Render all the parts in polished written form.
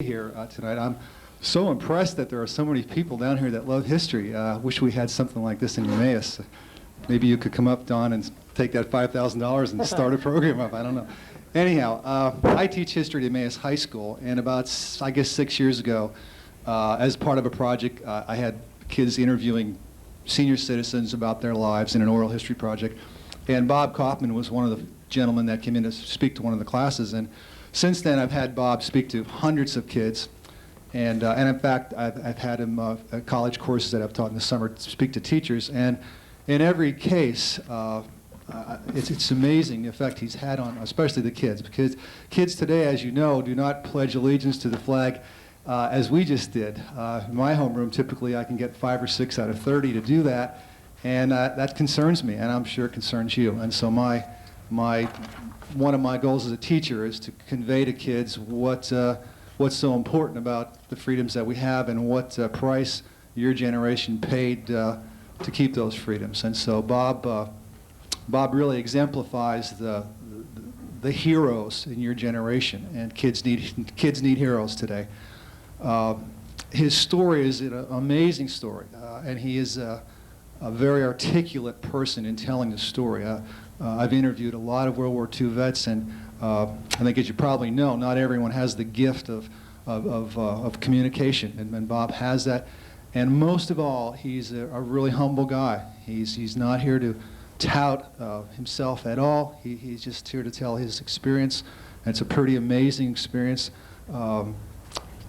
here tonight. I'm so impressed that there are so many people down here that love history. Wish we had something like this in Emmaus. Maybe you could come up, Don, and take that $5,000 and start a program up. I don't know. Anyhow, I teach history at Emmaus High School, and about, I guess, 6 years ago, as part of a project, I had kids interviewing senior citizens about their lives in an oral history project. And Bob Kauffman was one of the gentlemen that came in to speak to one of the classes. And since then, I've had Bob speak to hundreds of kids. And in fact, I've had him at college courses that I've taught in the summer speak to teachers. And in every case, it's amazing the effect he's had on especially the kids. Because kids today, as you know, do not pledge allegiance to the flag as we just did. In my homeroom, typically I can get 5 or 6 out of 30 to do that. And that concerns me, and I'm sure it concerns you. And so one of my goals as a teacher is to convey to kids what's so important about the freedoms that we have and what price your generation paid to keep those freedoms. And so Bob really exemplifies the heroes in your generation, and kids need heroes today. His story is an amazing story, and he is a very articulate person in telling the story. I've interviewed a lot of World War II vets, and I think, as you probably know, not everyone has the gift of communication, and Bob has that. And most of all, he's a really humble guy. He's not here to tout himself at all. He's just here to tell his experience, and it's a pretty amazing experience.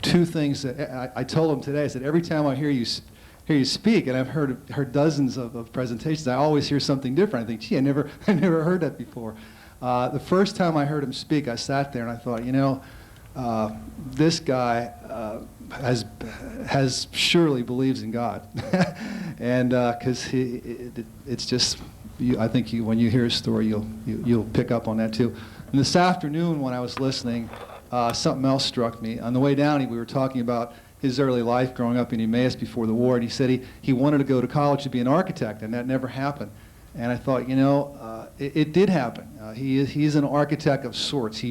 Two things that I told him today, I said, every time I hear you speak, and I've heard dozens of presentations, I always hear something different. I think, gee, I never heard that before. The first time I heard him speak, I sat there and I thought, you know, this guy has surely believes in God, and because it's just, I think when you hear his story, you'll pick up on that too. And this afternoon, when I was listening, something else struck me. On the way down, we were talking about his early life growing up in Emmaus before the war, and he said he wanted to go to college to be an architect, and that never happened. And I thought, you know, it did happen. He's an architect of sorts.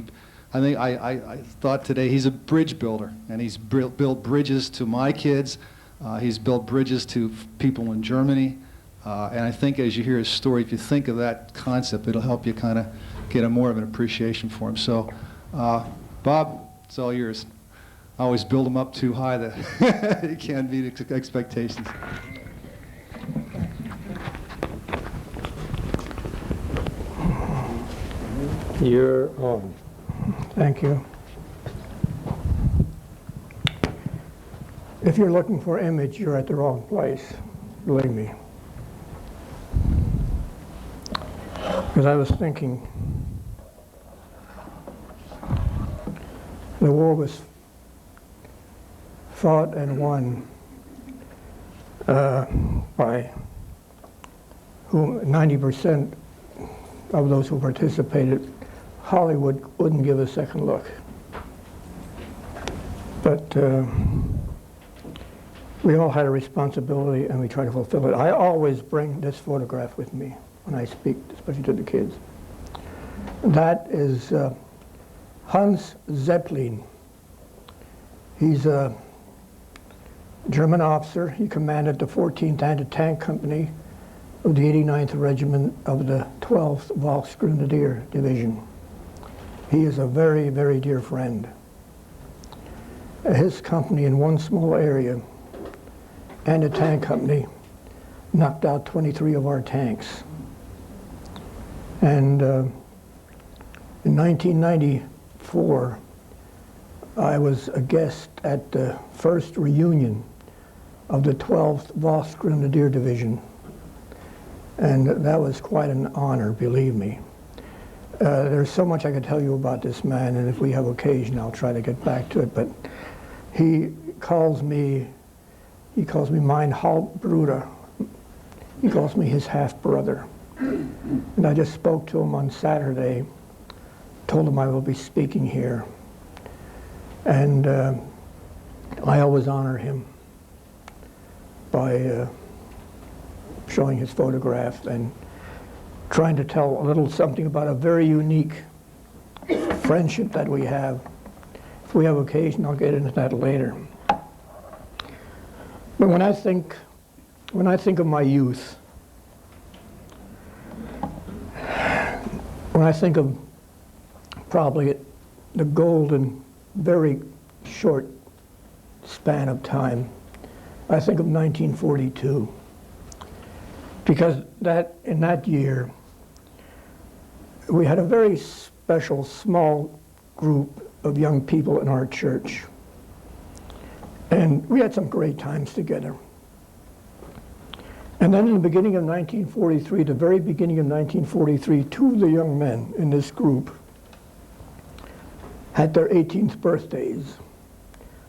I thought today he's a bridge builder, and he's built bridges to my kids. He's built bridges to people in Germany. And I think as you hear his story, if you think of that concept, it'll help you kind of get more of an appreciation for him. So, Bob, it's all yours. I always build them up too high that it can't meet expectations. You're on. Thank you. If you're looking for image, you're at the wrong place, believe me. Because I was thinking, the war was fought and won by whom 90% of those who participated, Hollywood wouldn't give a second look. But we all had a responsibility, and we try to fulfill it. I always bring this photograph with me when I speak, especially to the kids. That is Hans Zeppelin. He's a German officer. He commanded the 14th Anti-Tank Company of the 89th Regiment of the 12th Volksgrenadier Division. He is a very, very dear friend. His company, in one small area, and a tank company, knocked out 23 of our tanks. And in 1994, I was a guest at the first reunion of the 12th Volksgrenadier Division. And that was quite an honor, believe me. There's so much I could tell you about this man, and if we have occasion, I'll try to get back to it. But he calls me mein Halbbruder. He calls me his half-brother. And I just spoke to him on Saturday, told him I will be speaking here. And I always honor him by showing his photograph and trying to tell a little something about a very unique friendship that we have. If we have occasion, I'll get into that later. But when I think of my youth, when I think of probably the golden, very short span of time, I think of 1942. Because in that year, we had a very special, small group of young people in our church. And we had some great times together. And then in the beginning of 1943, the very beginning of 1943, two of the young men in this group had their 18th birthdays.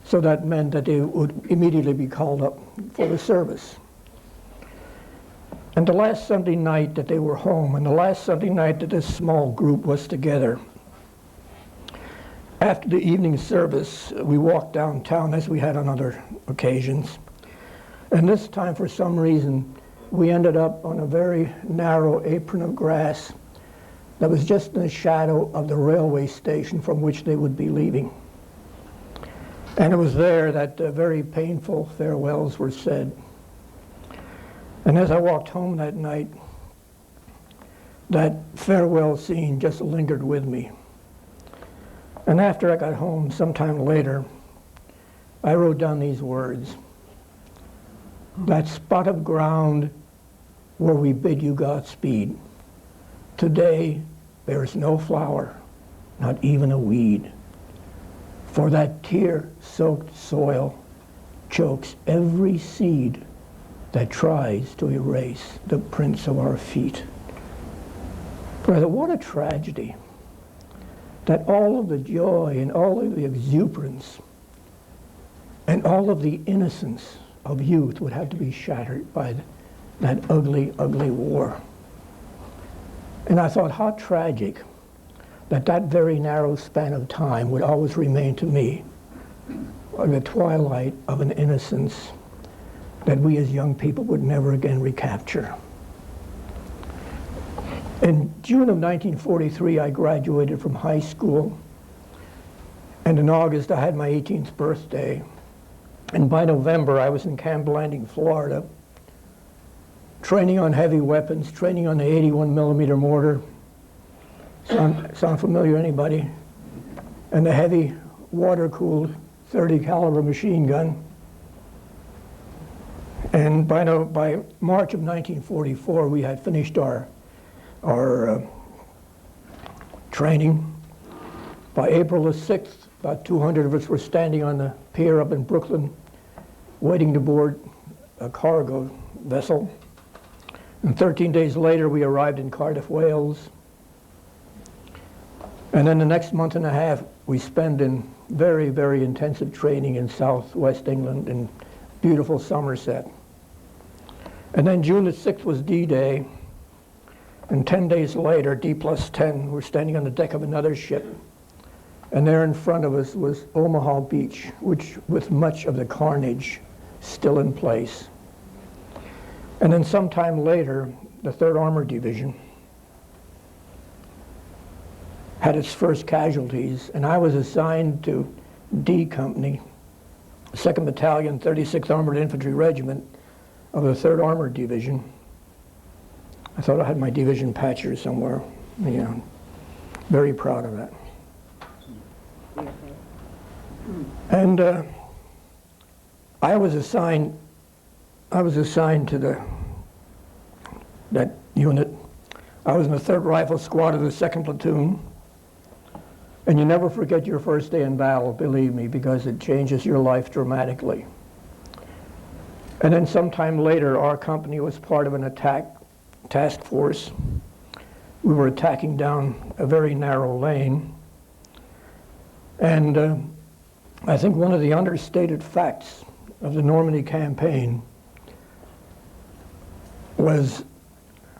So that meant that they would immediately be called up for the service. And the last Sunday night that they were home, and the last Sunday night that this small group was together, after the evening service, we walked downtown as we had on other occasions. And this time, for some reason, we ended up on a very narrow apron of grass that was just in the shadow of the railway station from which they would be leaving. And it was there that very painful farewells were said. And as I walked home that night, that farewell scene just lingered with me. And after I got home, sometime later, I wrote down these words. That spot of ground where we bid you Godspeed. Today, there is no flower, not even a weed. For that tear-soaked soil chokes every seed that tries to erase the prints of our feet. Brother, what a tragedy that all of the joy and all of the exuberance and all of the innocence of youth would have to be shattered by that ugly, ugly war. And I thought, how tragic that that very narrow span of time would always remain to me the twilight of an innocence that we as young people would never again recapture. In June of 1943, I graduated from high school, and in August I had my 18th birthday. And by November, I was in Camp Landing, Florida, training on heavy weapons, training on the 81 millimeter mortar. Sound familiar, anybody? And the heavy water-cooled 30 caliber machine gun. And by March of 1944, we had finished our training. By April the 6th, about 200 of us were standing on the pier up in Brooklyn, waiting to board a cargo vessel. And 13 days later, we arrived in Cardiff, Wales. And then the next month and a half, we spent in very, very intensive training in southwest England, in beautiful Somerset. And then June the 6th was D-Day. And 10 days later, D+10, we're standing on the deck of another ship. And there in front of us was Omaha Beach, which with much of the carnage still in place. And then sometime later, the 3rd Armored Division had its first casualties, and I was assigned to D Company, 2nd Battalion, 36th Armored Infantry Regiment of the 3rd Armored Division. I thought I had my division patch here somewhere. You know, very proud of that. And I was assigned to that unit. I was in the 3rd Rifle Squad of the 2nd Platoon. And you never forget your first day in battle, believe me, because it changes your life dramatically. And then sometime later, our company was part of an attack task force. We were attacking down a very narrow lane. And I think one of the understated facts of the Normandy campaign was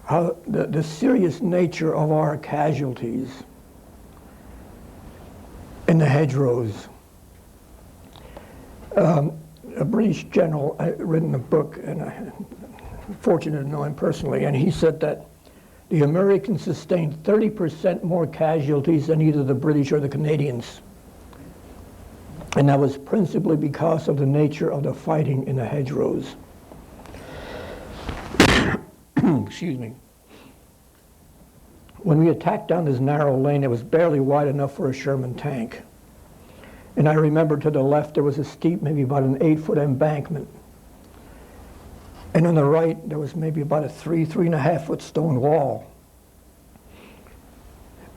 how the serious nature of our casualties in the hedgerows. A British general had written a book, and I'm fortunate to know him personally, and he said that the Americans sustained 30% more casualties than either the British or the Canadians. And that was principally because of the nature of the fighting in the hedgerows. Excuse me. When we attacked down this narrow lane, it was barely wide enough for a Sherman tank. And I remember to the left there was a steep, maybe about an 8-foot embankment. And on the right there was maybe about a 3.5 foot stone wall.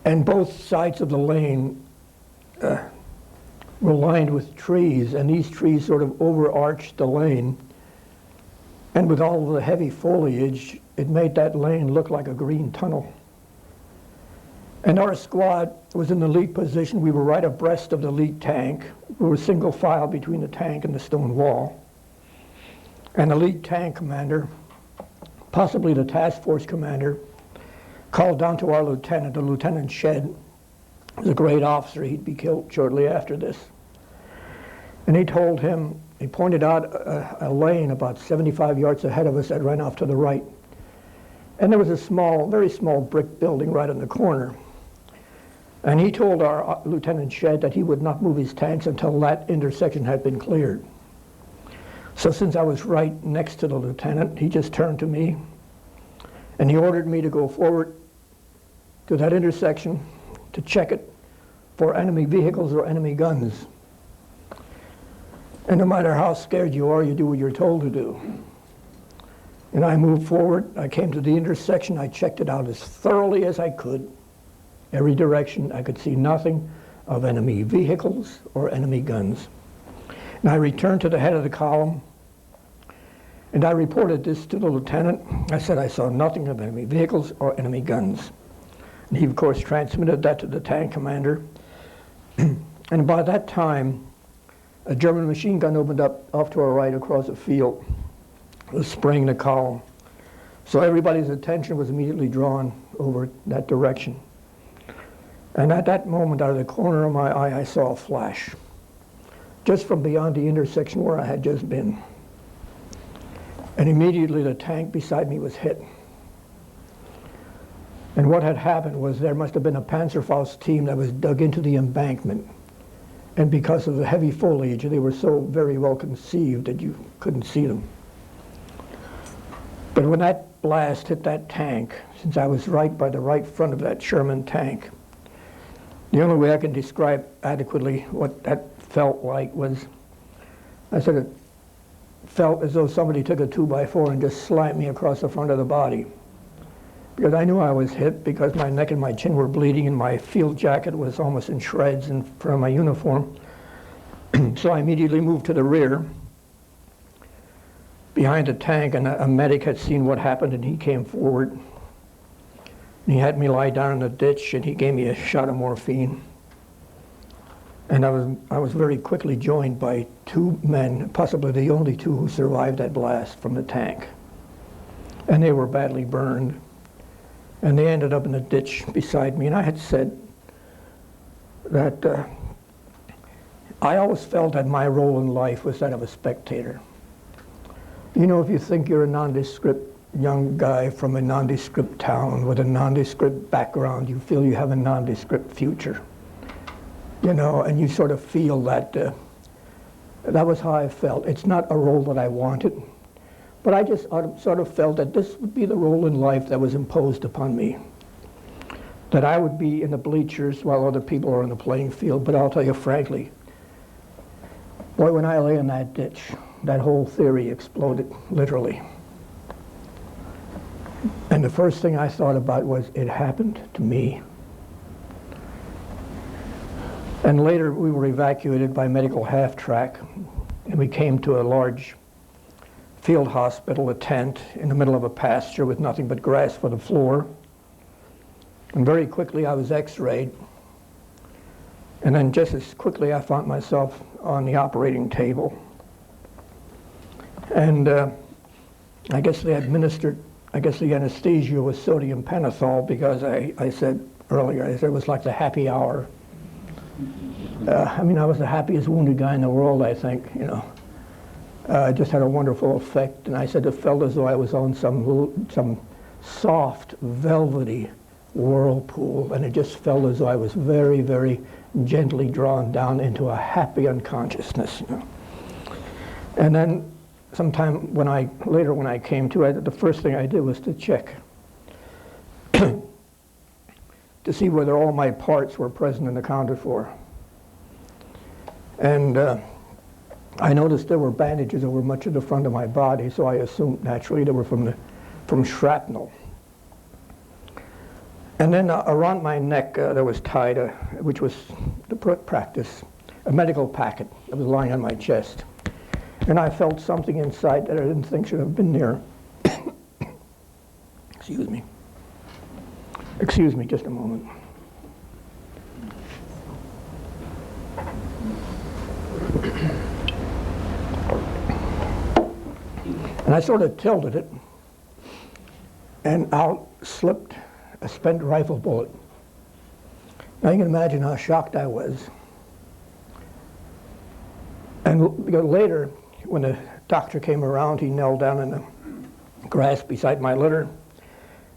And both sides of the lane were lined with trees, and these trees sort of overarched the lane. And with all of the heavy foliage, it made that lane look like a green tunnel. And our squad was in the lead position. We were right abreast of the lead tank. We were single file between the tank and the stone wall. And the lead tank commander, possibly the task force commander, called down to our lieutenant, Lieutenant Shedd. He was a great officer. He'd be killed shortly after this. And he told him, he pointed out a lane about 75 yards ahead of us that ran off to the right. And there was a small, very small brick building right in the corner. And he told our Lieutenant Shedd that he would not move his tanks until that intersection had been cleared. So since I was right next to the lieutenant, he just turned to me and he ordered me to go forward to that intersection to check it for enemy vehicles or enemy guns. And no matter how scared you are, you do what you're told to do. And I moved forward. I came to the intersection. I checked it out as thoroughly as I could. Every direction. I could see nothing of enemy vehicles or enemy guns. And I returned to the head of the column, and I reported this to the lieutenant. I said I saw nothing of enemy vehicles or enemy guns. And he, of course, transmitted that to the tank commander. And by that time, a German machine gun opened up off to our right across the field. It was spraying the column. So everybody's attention was immediately drawn over that direction. And at that moment, out of the corner of my eye, I saw a flash, just from beyond the intersection where I had just been. And immediately the tank beside me was hit. And what had happened was there must have been a Panzerfaust team that was dug into the embankment. And because of the heavy foliage, they were so very well conceived that you couldn't see them. But when that blast hit that tank, since I was right by the right front of that Sherman tank, the only way I can describe adequately what that felt like was, I said it felt as though somebody took a 2x4 and just slammed me across the front of the body. Because I knew I was hit because my neck and my chin were bleeding and my field jacket was almost in shreds in front of my uniform. So I immediately moved to the rear behind the tank, and a medic had seen what happened and he came forward. And he had me lie down in the ditch and he gave me a shot of morphine. And I was very quickly joined by two men, possibly the only two who survived that blast from the tank. And they were badly burned. And they ended up in the ditch beside me. And I had said that I always felt that my role in life was that of a spectator. You know, if you think you're a nondescript young guy from a nondescript town with a nondescript background, you feel you have a nondescript future. You know, and you sort of feel that that was how I felt. It's not a role that I wanted, but I just sort of felt that this would be the role in life that was imposed upon me. That I would be in the bleachers while other people are in the playing field. But I'll tell you frankly, boy, when I lay in that ditch, that whole theory exploded, literally. And the first thing I thought about was, it happened to me. And later we were evacuated by medical half-track, and we came to a large field hospital, a tent in the middle of a pasture with nothing but grass for the floor. And very quickly I was x-rayed. And then just as quickly I found myself on the operating table. And I guess the anesthesia was sodium pentothal, because I said earlier, I said it was like the happy hour. I mean, I was the happiest wounded guy in the world, I think, you know. It just had a wonderful effect, and I said it felt as though I was on some soft, velvety whirlpool, and it just felt as though I was very, very gently drawn down into a happy unconsciousness. You know? And then sometime later when I came to, the first thing I did was to check to see whether all my parts were present and accounted for. And I noticed there were bandages over much of the front of my body, so I assumed naturally they were from shrapnel. And then around my neck there was tied, which was the practice, a medical packet that was lying on my chest. And I felt something inside that I didn't think should have been there. Excuse me. Excuse me just a moment. And I sort of tilted it, and out slipped a spent rifle bullet. Now you can imagine how shocked I was. And later, when the doctor came around, he knelt down in the grass beside my litter,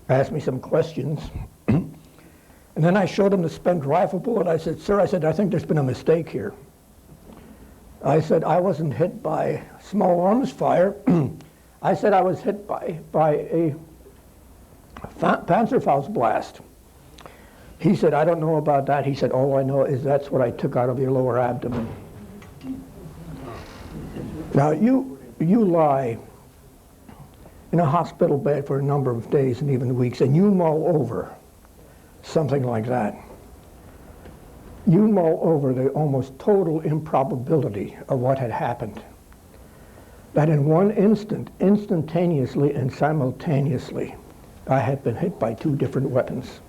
asked me some questions. And then I showed him the spent rifle bullet. I said, "Sir," I said, "I think there's been a mistake here." I said, "I wasn't hit by small arms fire." I said I was hit by a Panzerfaust blast. He said, "I don't know about that." He said, "All I know is that's what I took out of your lower abdomen." Now, you lie in a hospital bed for a number of days and even weeks, and you mull over something like that. You mull over the almost total improbability of what had happened. That in one instant, instantaneously and simultaneously, I had been hit by two different weapons.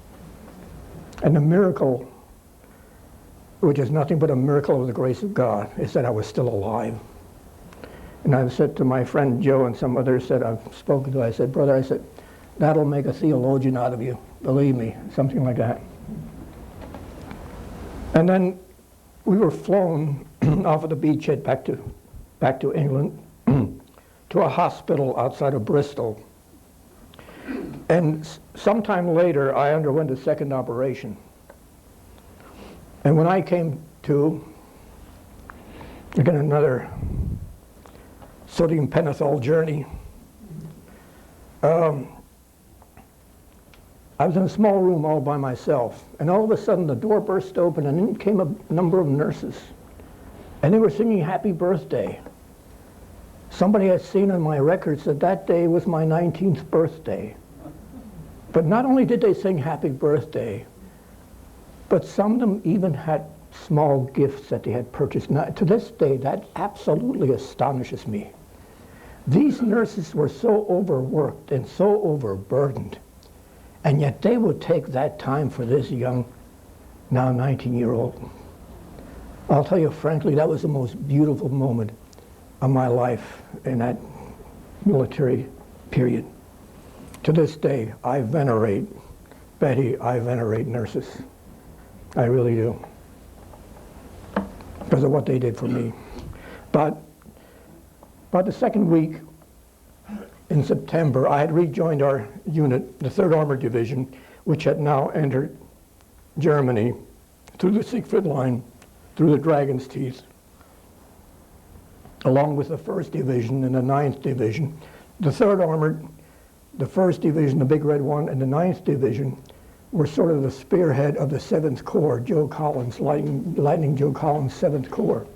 And the miracle, which is nothing but a miracle of the grace of God, is that I was still alive. And I've said to my friend Joe and some others that I've spoken to, I said, "Brother," I said, "that'll make a theologian out of you, believe me," something like that. And then we were flown off of the beachhead back to England to a hospital outside of Bristol. And sometime later, I underwent a second operation. And when I came to, again, another sodium pentothal journey, I was in a small room all by myself, and all of a sudden the door burst open, and in came a number of nurses, and they were singing "Happy Birthday." Somebody had seen on my records that that day was my 19th birthday. But not only did they sing "Happy Birthday," but some of them even had small gifts that they had purchased. Now, to this day, that absolutely astonishes me. These nurses were so overworked and so overburdened, and yet they would take that time for this young, now 19-year-old. I'll tell you frankly, that was the most beautiful moment of my life in that military period. To this day, I venerate Betty, I venerate nurses. I really do. Because of what they did for me. But about the second week in September, I had rejoined our unit, the 3rd Armored Division, which had now entered Germany through the Siegfried Line, through the Dragon's Teeth, along with the 1st Division and the 9th Division. The 3rd Armored, the 1st Division, the Big Red One, and the 9th Division were sort of the spearhead of the 7th Corps, Joe Collins, Lightning Joe Collins' 7th Corps.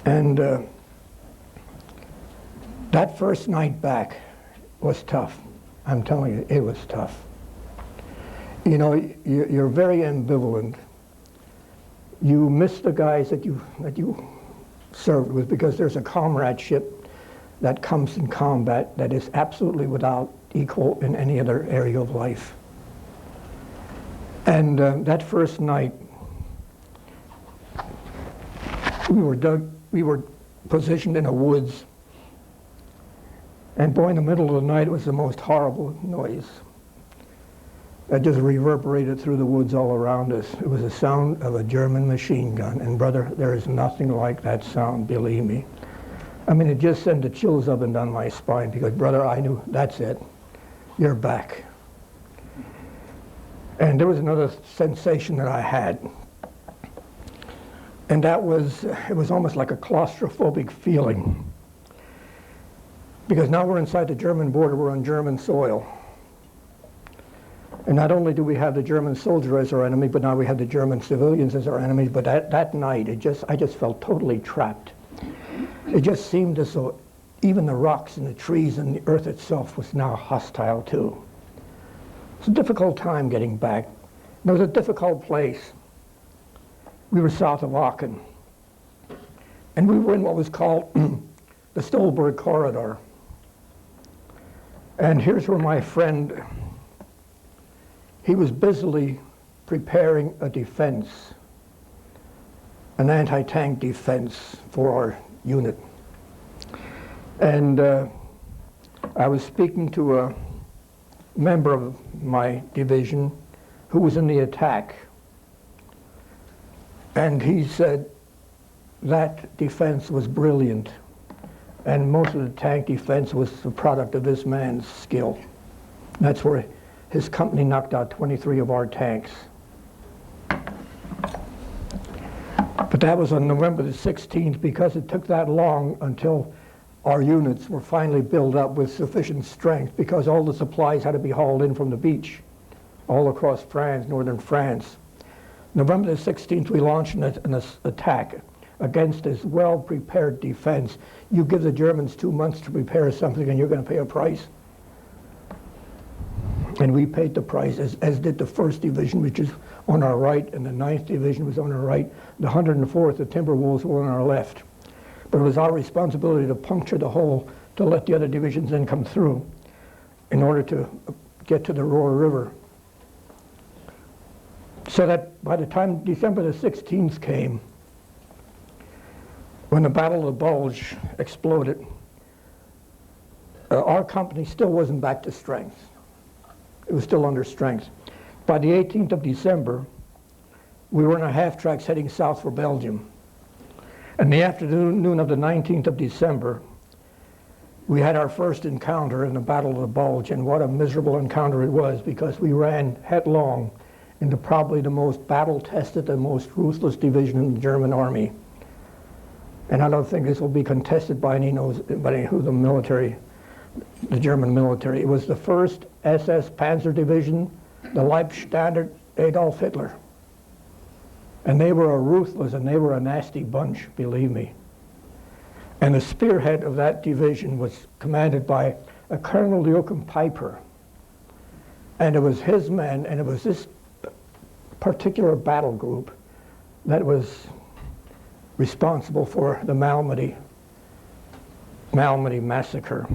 And that first night back was tough. I'm telling you, it was tough. You know, you're very ambivalent. You miss the guys that you served with, because there's a comradeship that comes in combat that is absolutely without equal in any other area of life. And that first night, we were positioned in a woods, and boy, in the middle of the night, it was the most horrible noise that just reverberated through the woods all around us. It was the sound of a German machine gun, and brother, there is nothing like that sound, believe me. I mean, it just sent the chills up and down my spine, because brother, I knew, that's it, you're back. And there was another sensation that I had. And that was, it was almost like a claustrophobic feeling. Because now we're inside the German border, we're on German soil. And not only do we have the German soldier as our enemy, but now we have the German civilians as our enemies. But that night, I just felt totally trapped. It just seemed as though even the rocks and the trees and the earth itself was now hostile too. It's a difficult time getting back. It was a difficult place. We were south of Aachen. And we were in what was called the Stolberg Corridor. And here's where my friend, he was busily preparing a defense, an anti-tank defense for our unit. And I was speaking to a member of my division who was in the attack. And he said that defense was brilliant. And most of the tank defense was the product of this man's skill. That's where his company knocked out 23 of our tanks. But that was on November the 16th, because it took that long until our units were finally built up with sufficient strength, because all the supplies had to be hauled in from the beach all across France, northern France. November the 16th, we launched an attack against this well-prepared defense. You give the Germans 2 months to prepare something and you're going to pay a price. And we paid the price, as did the 1st Division, which is on our right, and the 9th Division was on our right. The 104th, the Timberwolves, were on our left. But it was our responsibility to puncture the hole to let the other divisions then come through in order to get to the Roer River. So that by the time December the 16th came, when the Battle of the Bulge exploded, our company still wasn't back to strength. It was still under strength. By the 18th of December, we were in our half-tracks heading south for Belgium. And the afternoon of the 19th of December, we had our first encounter in the Battle of the Bulge, and what a miserable encounter it was, because we ran headlong into probably the most battle-tested and most ruthless division in the German army. And I don't think this will be contested by anybody who the German military. It was the 1st SS Panzer Division, the Leibstandard Adolf Hitler. And they were a ruthless and they were a nasty bunch, believe me. And the spearhead of that division was commanded by a Colonel Joachim Piper. And it was his men, and it was this particular battle group that was responsible for the Malmedy massacre.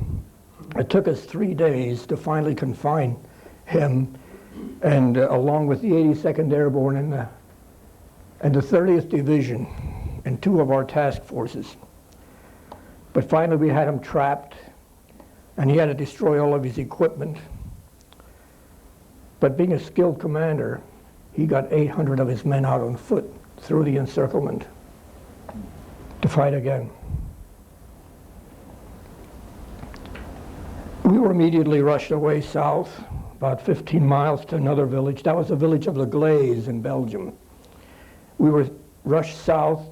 It took us 3 days to finally confine him, and along with the 82nd Airborne and the 30th Division and 2 of our task forces. But finally we had him trapped, and he had to destroy all of his equipment. But being a skilled commander, he got 800 of his men out on foot through the encirclement to fight again. We were immediately rushed away south, about 15 miles to another village. That was the village of Le Glaise in Belgium. We were rushed south,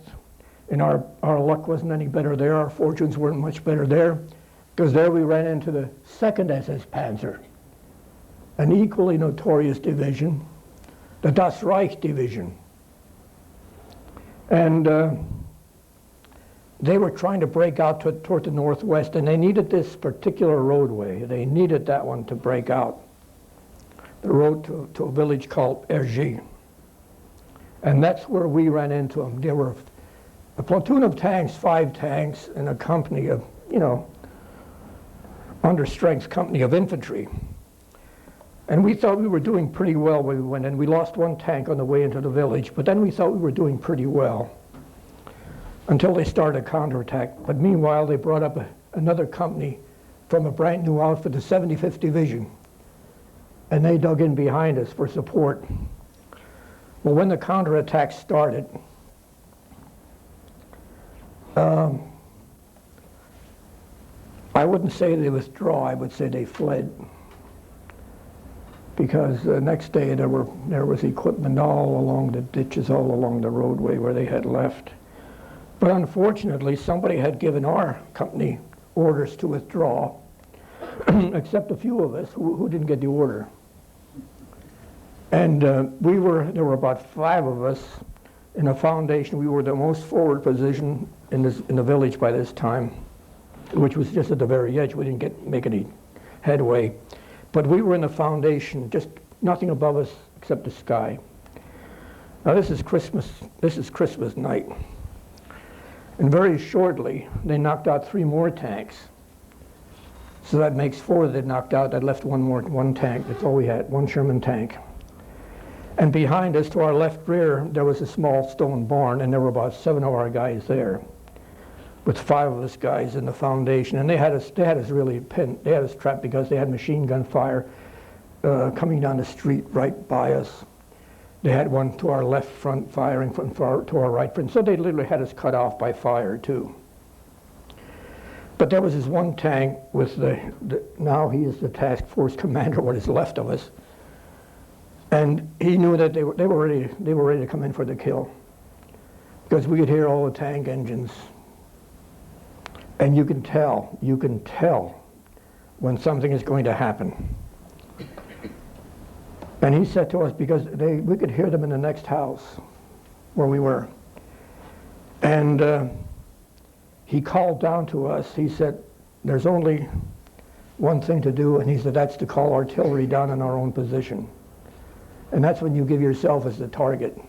and our luck wasn't any better there. Our fortunes weren't much better there, because there we ran into the 2nd SS Panzer, an equally notorious division, the Das Reich Division. And they were trying to break out toward the northwest, and they needed this particular roadway. They needed that one to break out, the road to a village called Ergy. And that's where we ran into them. There were a platoon of tanks, 5 tanks, and a company of, under-strength company of infantry. And we thought we were doing pretty well when we went in. We lost 1 tank on the way into the village, but then we thought we were doing pretty well until they started a counterattack. But meanwhile, they brought up another company from a brand new outfit, the 75th Division, and they dug in behind us for support. Well, when the counterattack started, I wouldn't say they withdraw, I would say they fled. because the next day there was equipment all along the ditches, all along the roadway where they had left. But unfortunately, somebody had given our company orders to withdraw, except a few of us who didn't get the order. And there were about 5 of us in a foundation. We were the most forward position in the village by this time, which was just at the very edge. We didn't make any headway. But we were in the foundation, just nothing above us except the sky. Now this is Christmas night. And very shortly, they knocked out 3 more tanks. So that makes 4 that knocked out. That left one tank. That's all we had, 1 Sherman tank. And behind us, to our left rear, there was a small stone barn, and there were about 7 of our guys there, with 5 of us guys in the foundation. And they had us really pinned. They had us trapped because they had machine gun fire coming down the street right by us. They had one to our left front firing to our right front. So they literally had us cut off by fire too. But there was this one tank with now he is the task force commander, what is left of us. And he knew that they were ready to come in for the kill, because we could hear all the tank engines, and you can tell when something is going to happen. And he said to us, because we could hear them in the next house where we were, and he called down to us. He said, "There's only one thing to do," and he said, "That's to call artillery down in our own position." And that's when you give yourself as the target.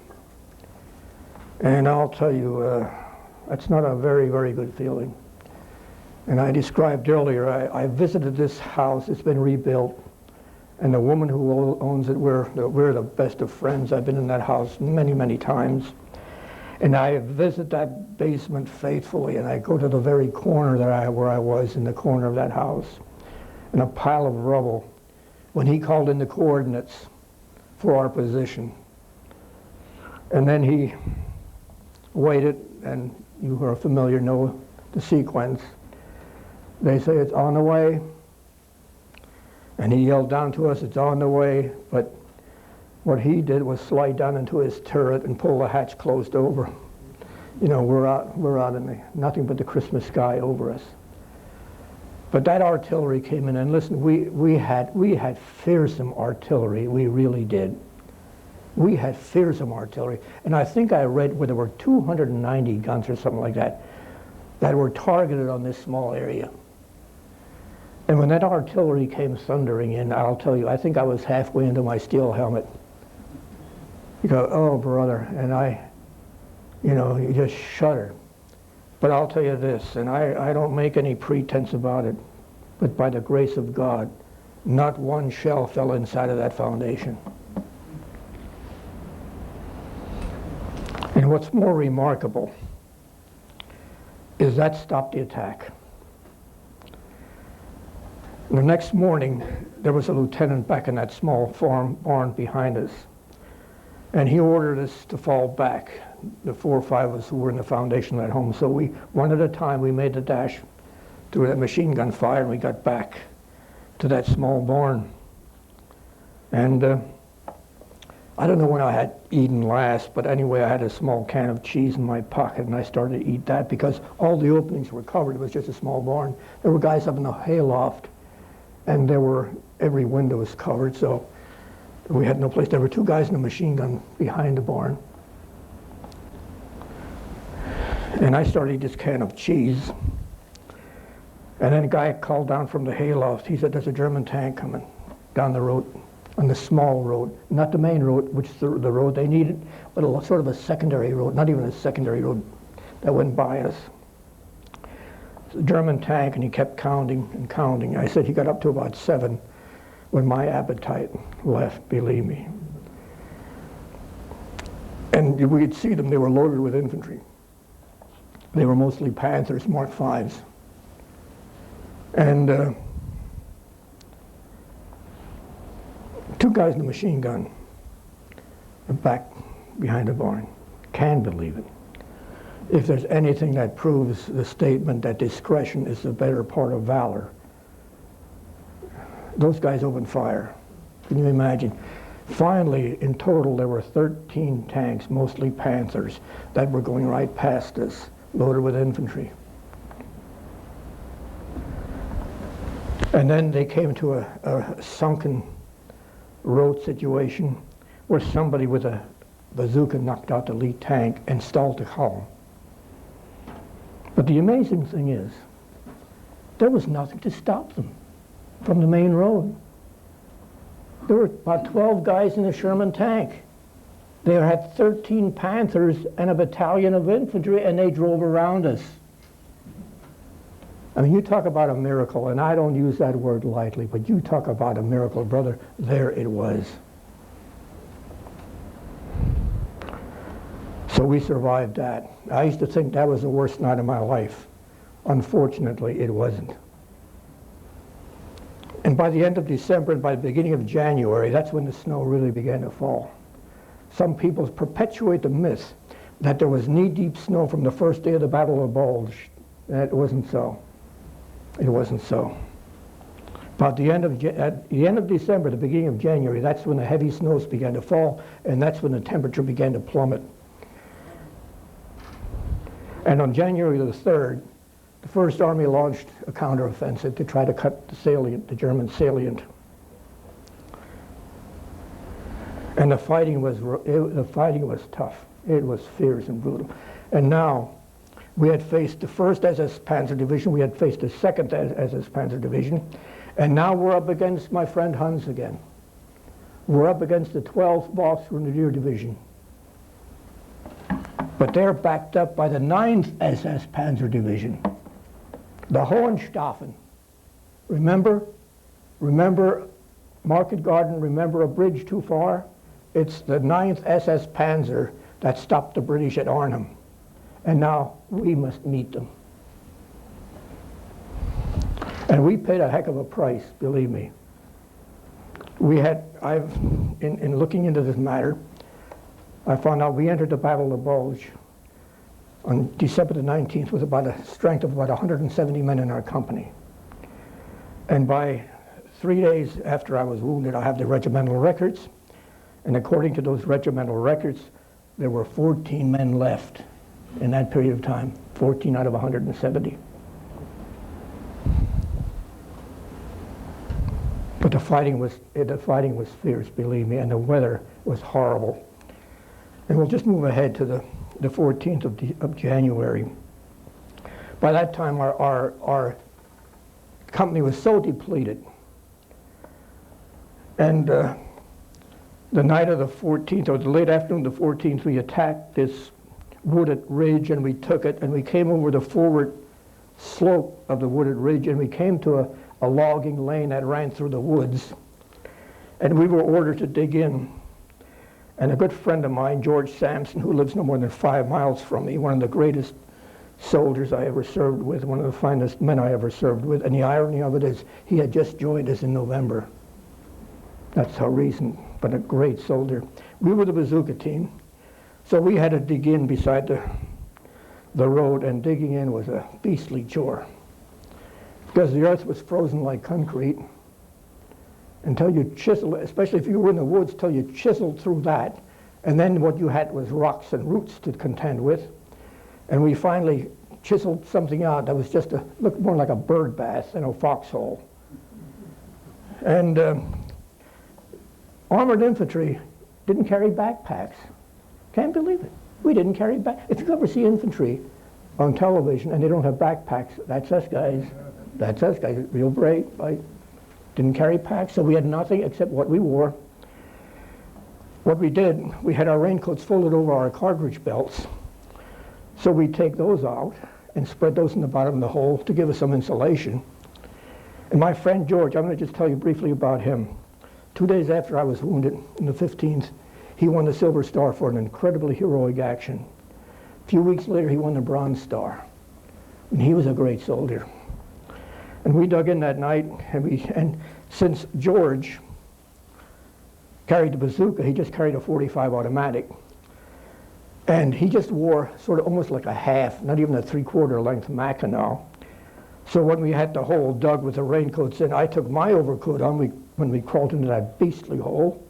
And I'll tell you, that's not a very, very good feeling. And I described earlier, I visited this house. It's been rebuilt. And the woman who owns it, we're the best of friends. I've been in that house many, many times. And I visit that basement faithfully, and I go to the very corner where I was, in the corner of that house, in a pile of rubble, when he called in the coordinates for our position. And then he waited, and you who are familiar know the sequence. They say, "It's on the way." And he yelled down to us, "It's on the way." But what he did was slide down into his turret and pull the hatch closed over. You know, we're out in nothing but the Christmas sky over us. But that artillery came in, and listen, we had fearsome artillery. We really did. We had fearsome artillery. And I think I read where there were 290 guns or something like that were targeted on this small area. And when that artillery came thundering in, I'll tell you, I think I was halfway into my steel helmet. You go, "Oh, brother," and you just shudder. But I'll tell you this, and I don't make any pretense about it, but by the grace of God, not one shell fell inside of that foundation. And what's more remarkable is that stopped the attack. The next morning, there was a lieutenant back in that small barn behind us, and he ordered us to fall back, the 4 or 5 of us who were in the foundation at home. So we, one at a time, we made the dash through that machine gun fire, and we got back to that small barn. And I don't know when I had eaten last, but anyway, I had a small can of cheese in my pocket, and I started to eat that because all the openings were covered. It was just a small barn. There were guys up in the hayloft, and every window was covered, so we had no place. There were 2 guys in a machine gun behind the barn. And I started to eat this can of cheese. And then a guy called down from the hayloft. He said, "There's a German tank coming down the road, on the small road, not the main road, which is the road they needed, but sort of a secondary road, not even a secondary road that went by us." It's a German tank, and he kept counting and counting. I said he got up to about 7 when my appetite left, believe me. And we could see them. They were loaded with infantry. They were mostly Panthers, Mark 5s. And 2 guys in a machine gun back behind the barn. Can't believe it. If there's anything that proves the statement that discretion is the better part of valor, those guys opened fire. Can you imagine? Finally, in total, there were 13 tanks, mostly Panthers, that were going right past us, loaded with infantry. And then they came to a sunken road situation where somebody with a bazooka knocked out the lead tank and stalled the column. But the amazing thing is, there was nothing to stop them from the main road. There were about 12 guys in a Sherman tank. They had 13 Panthers and a battalion of infantry, and they drove around us. I mean, you talk about a miracle, and I don't use that word lightly, but you talk about a miracle, brother. There it was. So we survived that. I used to think that was the worst night of my life. Unfortunately, it wasn't. And by the end of December and by the beginning of January, that's when the snow really began to fall. Some people perpetuate the myth that there was knee-deep snow from the first day of the Battle of the Bulge. That wasn't so. It wasn't so. About at the end of December, the beginning of January, that's when the heavy snows began to fall, and that's when the temperature began to plummet. And on January the 3rd, the First Army launched a counteroffensive to try to cut the salient, the German salient. And the fighting was tough. It was fierce and brutal. And now, we had faced the 1st SS Panzer Division, we had faced the 2nd SS Panzer Division, and now we're up against my friend Hans again. We're up against the 12th Volksgrenadier Division. But they're backed up by the 9th SS Panzer Division. The Hohenstaufen. Remember Market Garden, remember a bridge too far? It's the 9th SS Panzer that stopped the British at Arnhem. And now we must meet them. And we paid a heck of a price, believe me. In looking into this matter, I found out we entered the Battle of the Bulge on December the 19th with about a strength of about 170 men in our company. And by 3 days after I was wounded, I have the regimental records. And according to those regimental records, there were 14 men left in that period of time, 14 out of 170. But the fighting was fierce, believe me, and the weather was horrible. And we'll just move ahead to the 14th of January. By that time, our company was so depleted. And the night of the 14th, or the late afternoon of the 14th, we attacked this wooded ridge, and we took it, and we came over the forward slope of the wooded ridge, and we came to a logging lane that ran through the woods. And we were ordered to dig in. And a good friend of mine, George Sampson, who lives no more than 5 miles from me, one of the greatest soldiers I ever served with, one of the finest men I ever served with, and the irony of it is he had just joined us in November. That's how recent, but a great soldier. We were the bazooka team, so we had to dig in beside the road, and digging in was a beastly chore because the earth was frozen like concrete until you chiseled, especially if you were in the woods, till you chiseled through that, and then what you had was rocks and roots to contend with. And we finally chiseled something out that was just looked more like a bird bath than a foxhole. And armored infantry didn't carry backpacks. Can't believe it. We didn't carry back. If you ever see infantry on television and they don't have backpacks, that's us guys. That's us guys, real brave, right? Didn't carry packs, so we had nothing except what we wore. What we did, we had our raincoats folded over our cartridge belts. So we'd take those out and spread those in the bottom of the hole to give us some insulation. And my friend George, I'm going to just tell you briefly about him. 2 days after I was wounded, on the 15th, he won the Silver Star for an incredibly heroic action. A few weeks later, he won the Bronze Star. And he was a great soldier. And we dug in that night, and since George carried the bazooka, he just carried a .45 automatic. And he just wore sort of almost like a half, not even a 3/4 length Mackinac. So when we had the hole dug with the raincoats in, I took my overcoat on, we when we crawled into that beastly hole.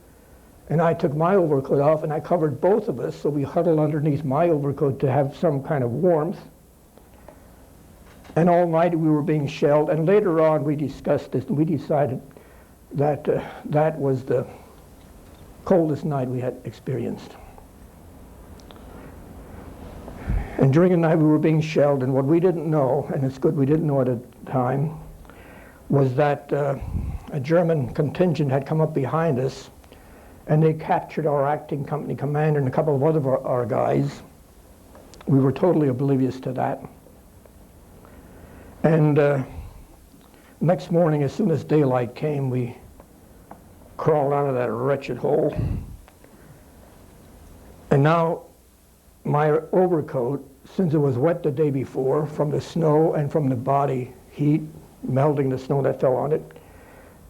And I took my overcoat off and I covered both of us, so we huddled underneath my overcoat to have some kind of warmth. And all night we were being shelled, and later on we discussed this and we decided that that was the coldest night we had experienced. And during the night we were being shelled, and what we didn't know, and it's good we didn't know at the time, was that a German contingent had come up behind us, and they captured our acting company commander and a couple of other of our guys. We were totally oblivious to that. And next morning, as soon as daylight came, we crawled out of that wretched hole. And now my overcoat, since it was wet the day before from the snow and from the body heat, melting the snow that fell on it,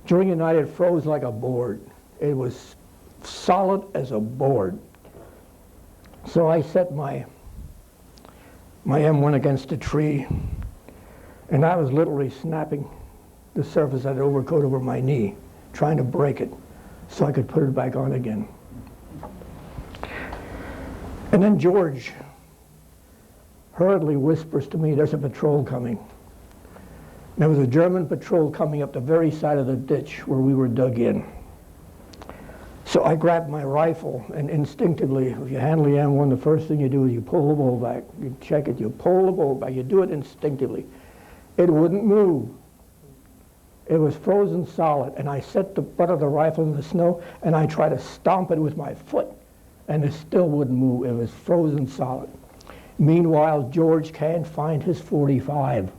during the night it froze like a board. It was solid as a board. So I set my M1 against a tree, and I was literally snapping the surface of that overcoat over my knee, trying to break it so I could put it back on again. And then George hurriedly whispers to me, "There's a patrol coming." There was a German patrol coming up the very side of the ditch where we were dug in. So I grabbed my rifle, and instinctively, if you handle the M1, the first thing you do is you pull the bolt back. You check it, you pull the bolt back. You do it instinctively. It wouldn't move. It was frozen solid, and I set the butt of the rifle in the snow, and I tried to stomp it with my foot, and it still wouldn't move. It was frozen solid. Meanwhile, George can't find his .45.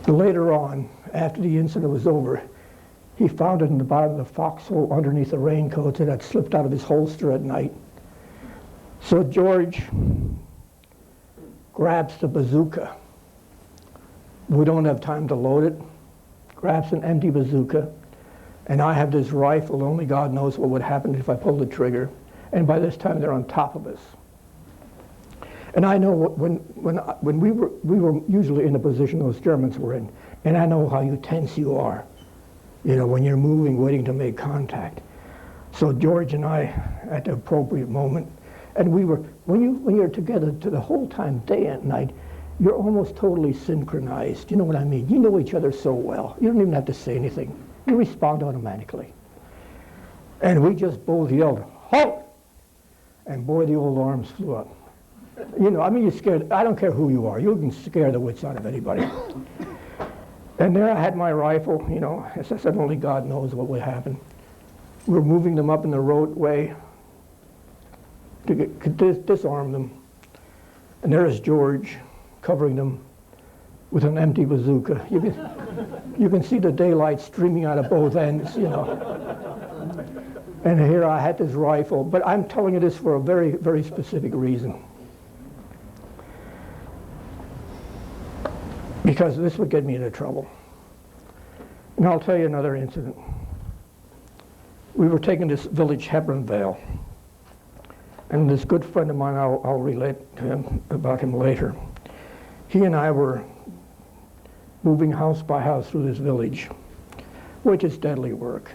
Later on, after the incident was over, he found it in the bottom of the foxhole underneath the raincoat that had slipped out of his holster at night. So George grabs the bazooka. We don't have time to load it. Grabs an empty bazooka, and I have this rifle. Only God knows what would happen if I pulled the trigger. And by this time, they're on top of us. And I know when we were usually in the position those Germans were in, and I know how tense you are, you know, when you're moving, waiting to make contact. So George and I, at the appropriate moment, and we were, when you're together the whole time, day and night, you're almost totally synchronized. You know what I mean? You know each other so well. You don't even have to say anything. You respond automatically. And we just both yelled, "Halt!" And boy, the old arms flew up. You know, I mean, you're scared. I don't care who you are. You can scare the wits out of anybody. And there I had my rifle, you know. As I said, only God knows what would happen. We were moving them up in the roadway to disarm them. And there is George covering them with an empty bazooka. You can see the daylight streaming out of both ends, you know. And here I had this rifle. But I'm telling you this for a very, very specific reason. Because this would get me into trouble. And I'll tell you another incident. We were taking this village, Hebronvale, and this good friend of mine, I'll relate to him about him later. He and I were moving house by house through this village, which is deadly work,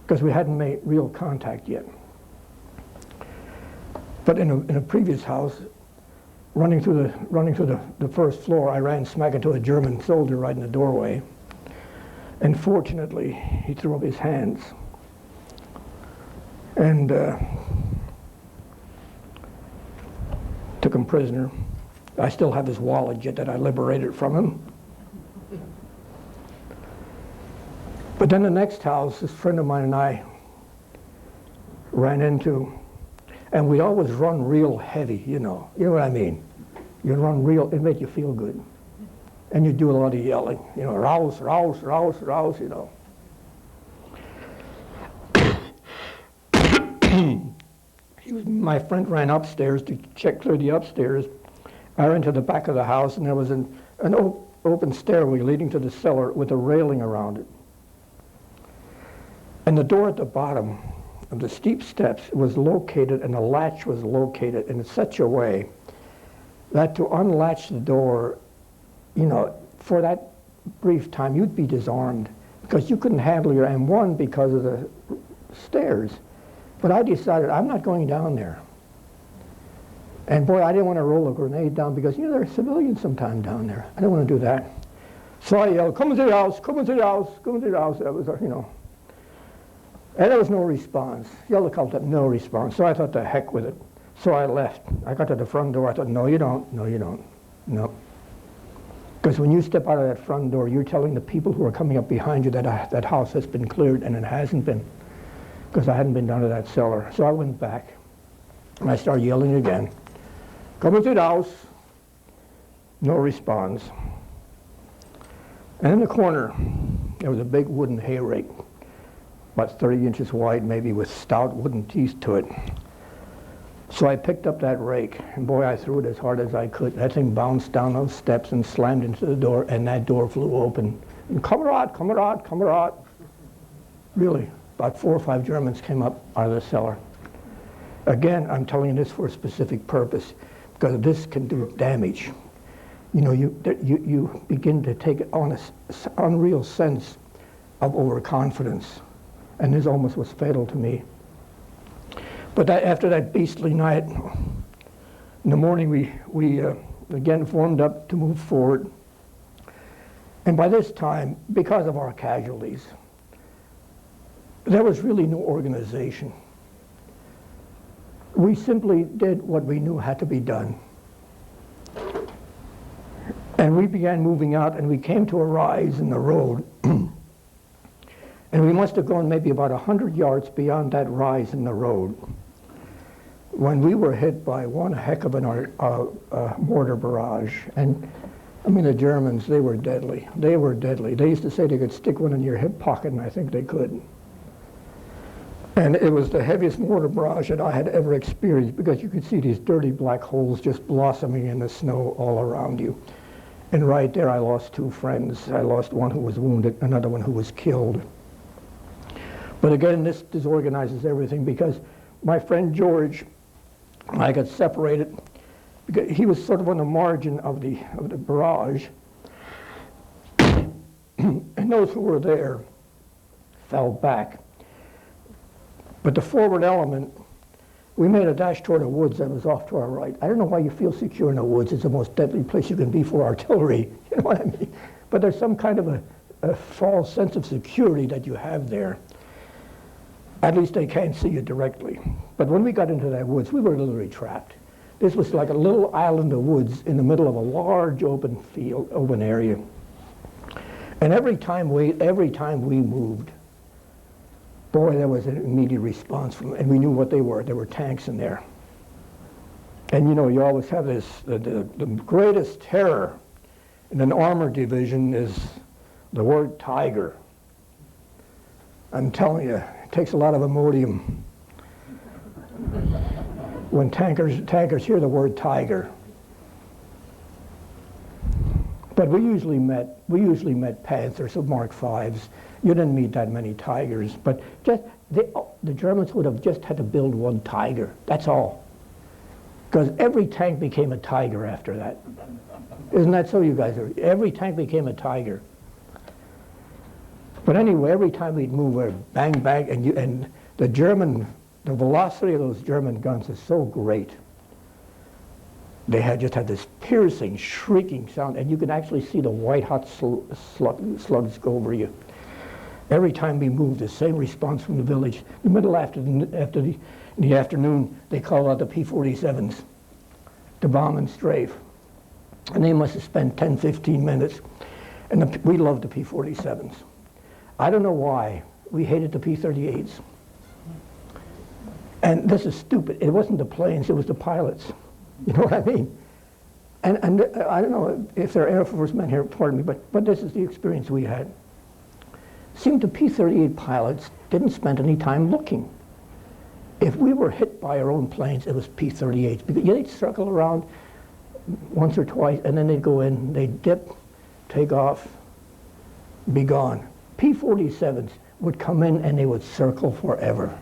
because we hadn't made real contact yet. But in a previous house, running through the first floor, I ran smack into a German soldier right in the doorway. And fortunately, he threw up his hands. And took him prisoner. I still have his wallet yet that I liberated from him. But then the next house, this friend of mine and I ran into, and we always run real heavy, you know what I mean? You run real, it made you feel good. And you do a lot of yelling, you know, rouse, rouse, rouse, rouse, you know. My friend ran upstairs to clear the upstairs. I ran to the back of the house, and there was an open stairway leading to the cellar with a railing around it. And the door at the bottom of the steep steps was located, and the latch was located in such a way that to unlatch the door, you know, for that brief time, you'd be disarmed because you couldn't handle your M1 because of the stairs. But I decided I'm not going down there. And boy, I didn't want to roll a grenade down because, you know, there are civilians sometimes down there. I didn't want to do that. So I yelled, come into the house, come into the house, come into the house. That was, you know. And there was no response. Yelled a couple times, no response. So I thought, the heck with it. So I left. I got to the front door. I thought, no, you don't. No, you don't. No. Because when you step out of that front door, you're telling the people who are coming up behind you that that house has been cleared, and it hasn't been. Because I hadn't been down to that cellar. So I went back, and I started yelling again. Come into the house. No response. And in the corner, there was a big wooden hay rake, about 30 inches wide, maybe, with stout wooden teeth to it. So I picked up that rake, and boy, I threw it as hard as I could. That thing bounced down those steps and slammed into the door, and that door flew open. And Kamerad, Kamerad, Kamerad. Really, about 4 or 5 Germans came up out of the cellar. Again, I'm telling you this for a specific purpose, because this can do damage. You know, you begin to take on an unreal sense of overconfidence, and this almost was fatal to me. But after that beastly night, in the morning we again formed up to move forward. And by this time, because of our casualties, there was really no organization. We simply did what we knew had to be done. And we began moving out, and we came to a rise in the road. And we must have gone maybe about 100 yards beyond that rise in the road when we were hit by one heck of an mortar barrage. And I mean, the Germans, they were deadly. They were deadly. They used to say they could stick one in your hip pocket, and I think they could. And it was the heaviest mortar barrage that I had ever experienced, because you could see these dirty black holes just blossoming in the snow all around you. And right there, I lost 2 friends. I lost one who was wounded, another one who was killed. But again, this disorganizes everything, because my friend George, I got separated because he was sort of on the margin of the barrage. And those who were there fell back. But the forward element, we made a dash toward the woods that was off to our right. I don't know why you feel secure in the woods. It's the most deadly place you can be for artillery. You know what I mean? But there's some kind of a false sense of security that you have there. At least they can't see you directly. But when we got into that woods, we were literally trapped. This was like a little island of woods in the middle of a large open field, open area. And every time we moved, boy, there was an immediate response from, and we knew what they were. There were tanks in there. And you know, you always have this, the greatest terror in an armored division is the word tiger. I'm telling you, it takes a lot of Imodium when tankers hear the word tiger. But we usually met Panthers or Mark V's. You didn't meet that many Tigers, but just the Germans would have just had to build one Tiger. That's all, because every tank became a Tiger after that. Isn't that so, you guys? Every tank became a Tiger. But anyway, every time we'd move, we'd bang, bang, and the velocity of those German guns is so great. They just had this piercing, shrieking sound, and you could actually see the white-hot slugs go over you. Every time we moved, the same response from the village. In the afternoon, they called out the P-47s to bomb and strafe. And they must have spent 10, 15 minutes. And we loved the P-47s. I don't know why. We hated the P-38s. And this is stupid. It wasn't the planes, it was the pilots. You know what I mean? And I don't know if there are Air Force men here, pardon me, but this is the experience we had. Seemed the P-38 pilots didn't spend any time looking. If we were hit by our own planes, it was P-38s. Because they'd circle around once or twice, and then they'd go in, they'd dip, take off, be gone. P-47s would come in and they would circle forever.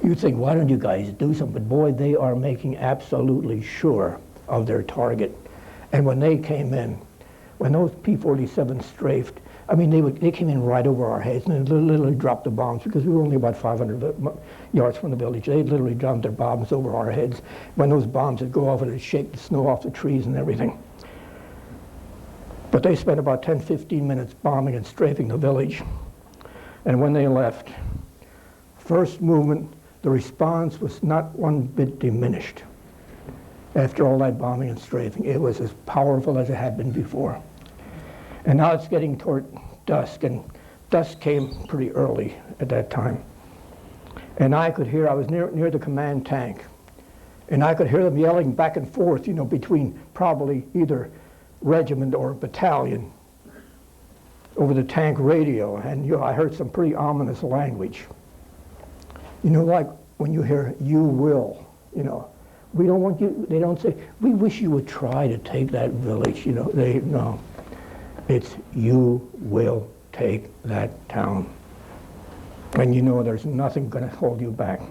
You'd think, why don't you guys do something? But boy, they are making absolutely sure of their target. And when they came in, when those P-47s strafed, I mean, they came in right over our heads and they literally dropped the bombs because we were only about 500 yards from the village. They literally dropped their bombs over our heads. When those bombs would go off, it would shake the snow off the trees and everything. But they spent about 10, 15 minutes bombing and strafing the village. And when they left, first movement, the response was not one bit diminished. After all that bombing and strafing, it was as powerful as it had been before. And now it's getting toward dusk, and dusk came pretty early at that time. And I could hear, I was near the command tank, and I could hear them yelling back and forth, you know, between probably either regiment or battalion over the tank radio. And you know, I heard some pretty ominous language. You know, like when you hear, "you will," you know, we don't want you, they don't say, "we wish you would try to take that village," you know, no. It's, "you will take that town." And you know there's nothing going to hold you back.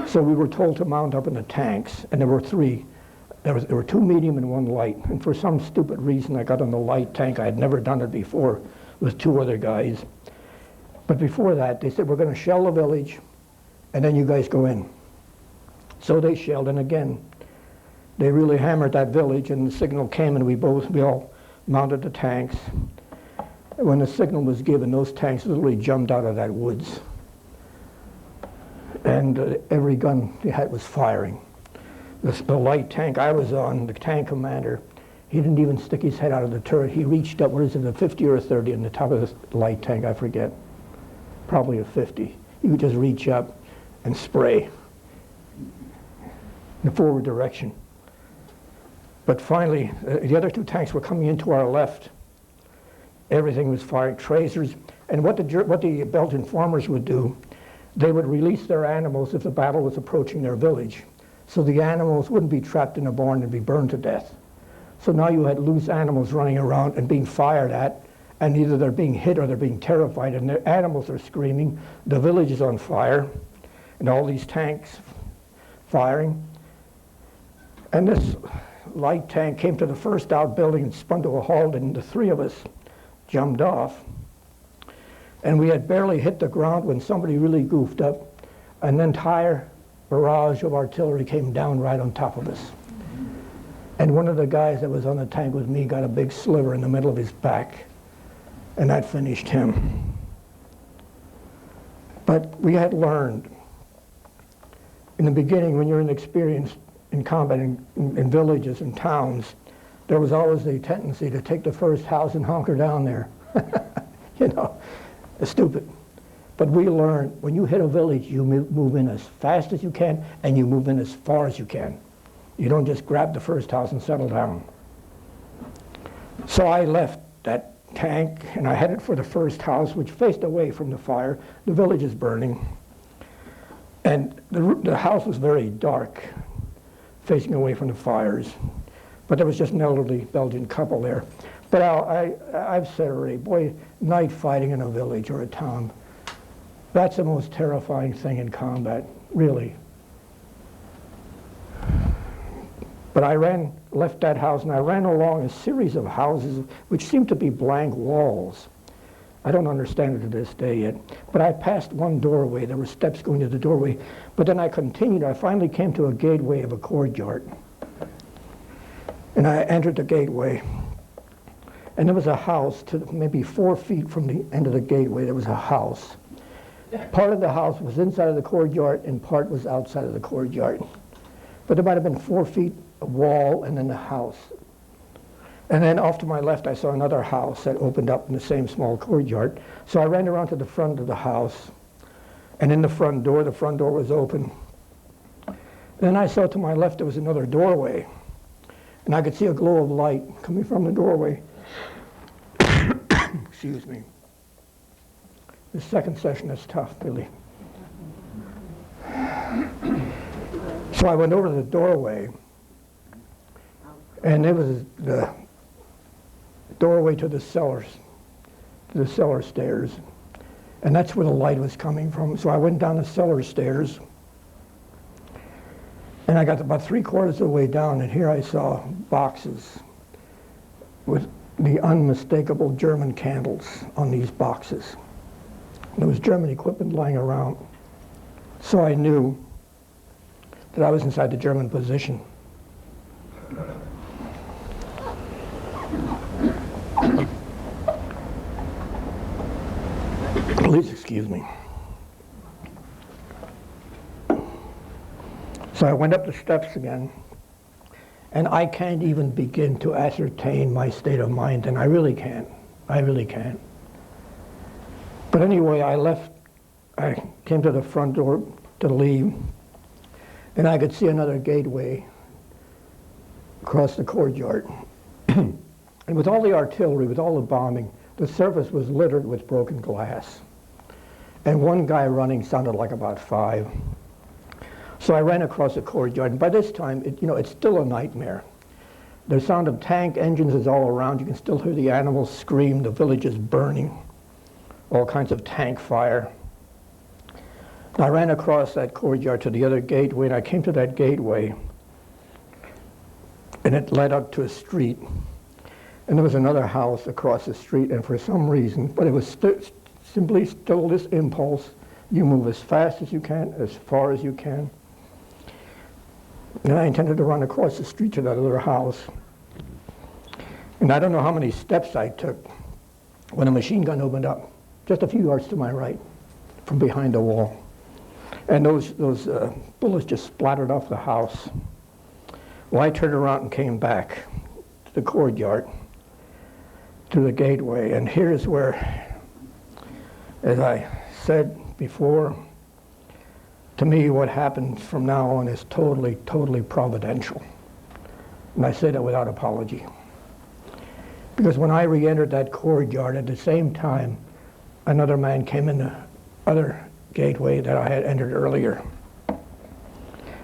So we were told to mount up in the tanks, and there were three. There were two medium and one light. And for some stupid reason, I got on the light tank. I had never done it before with two other guys. But before that, they said, "we're going to shell the village, and then you guys go in." So they shelled, and again, they really hammered that village, and the signal came, and we all mounted the tanks. And when the signal was given, those tanks literally jumped out of that woods. And every gun they had was firing. The light tank I was on, the tank commander, he didn't even stick his head out of the turret. He reached up, what is it, a 50 or a 30 in the top of the light tank, I forget. Probably a 50. He would just reach up and spray in the forward direction. But finally, the other two tanks were coming into our left. Everything was firing, tracers. And what the Belgian farmers would do, they would release their animals if the battle was approaching their village. So the animals wouldn't be trapped in a barn and be burned to death. So now you had loose animals running around and being fired at, and either they're being hit or they're being terrified, and the animals are screaming, the village is on fire, and all these tanks firing. And this light tank came to the first outbuilding and spun to a halt, and the three of us jumped off. And we had barely hit the ground when somebody really goofed up. An entire barrage of artillery came down right on top of us. And one of the guys that was on the tank with me got a big sliver in the middle of his back, and that finished him. But we had learned in the beginning, when you're inexperienced in combat in villages and towns, there was always a tendency to take the first house and hunker down there. You know, it's stupid. But we learned when you hit a village, you move in as fast as you can, and you move in as far as you can. You don't just grab the first house and settle down. So I left that tank, and I headed for the first house, which faced away from the fire. The village is burning. And the house was very dark, facing away from the fires. But there was just an elderly Belgian couple there. But I've said already, boy, night fighting in a village or a town, that's the most terrifying thing in combat, really. But I left that house, and I ran along a series of houses which seemed to be blank walls. I don't understand it to this day yet. But I passed one doorway. There were steps going to the doorway. But then I continued. I finally came to a gateway of a courtyard. And I entered the gateway. And there was a house, to maybe 4 feet from the end of the gateway, there was a house. Part of the house was inside of the courtyard, and part was outside of the courtyard. But there might have been 4 feet of wall and then the house. And then off to my left, I saw another house that opened up in the same small courtyard. So I ran around to the front of the house, and in the front door was open. Then I saw to my left there was another doorway, and I could see a glow of light coming from the doorway. Excuse me. The second session is tough, Billy. So I went over to the doorway, and it was the doorway to the cellar stairs. And that's where the light was coming from. So I went down the cellar stairs, and I got about 3/4 of the way down, and here I saw boxes with the unmistakable German candles on these boxes. There was German equipment lying around. So I knew that I was inside the German position. Please excuse me. So I went up the steps again, and I can't even begin to ascertain my state of mind, and I really can't. I really can't. But anyway, I came to the front door to leave, and I could see another gateway across the courtyard. And with all the artillery, with all the bombing, the surface was littered with broken glass. And one guy running sounded like about 5. So I ran across the courtyard, and by this time, it's still a nightmare. The sound of tank engines is all around. You can still hear the animals scream. The village is burning. All kinds of tank fire. And I ran across that courtyard to the other gateway, and I came to that gateway, and it led up to a street. And there was another house across the street, and for some reason, but it was simply still this impulse. You move as fast as you can, as far as you can. And I intended to run across the street to that other house. And I don't know how many steps I took when a machine gun opened up, just a few yards to my right, from behind the wall. And those bullets just splattered off the house. Well, I turned around and came back to the courtyard, to the gateway, and here's where, as I said before, to me what happens from now on is totally, totally providential. And I say that without apology. Because when I re-entered that courtyard, at the same time, another man came in the other gateway that I had entered earlier.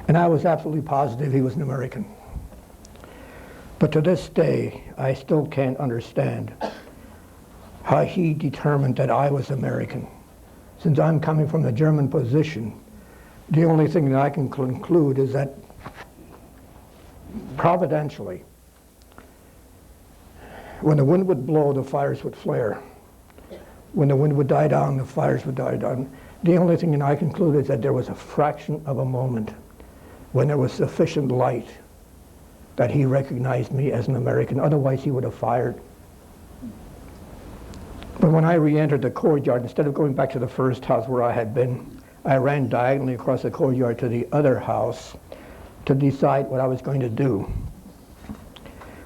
And I was absolutely positive he was an American. But to this day, I still can't understand how he determined that I was American. Since I'm coming from the German position, the only thing that I can conclude is that providentially, when the wind would blow, the fires would flare. When the wind would die down, the fires would die down. The only thing that I conclude is that there was a fraction of a moment when there was sufficient light that he recognized me as an American. Otherwise, he would have fired. But when I re-entered the courtyard, instead of going back to the first house where I had been, I ran diagonally across the courtyard to the other house to decide what I was going to do.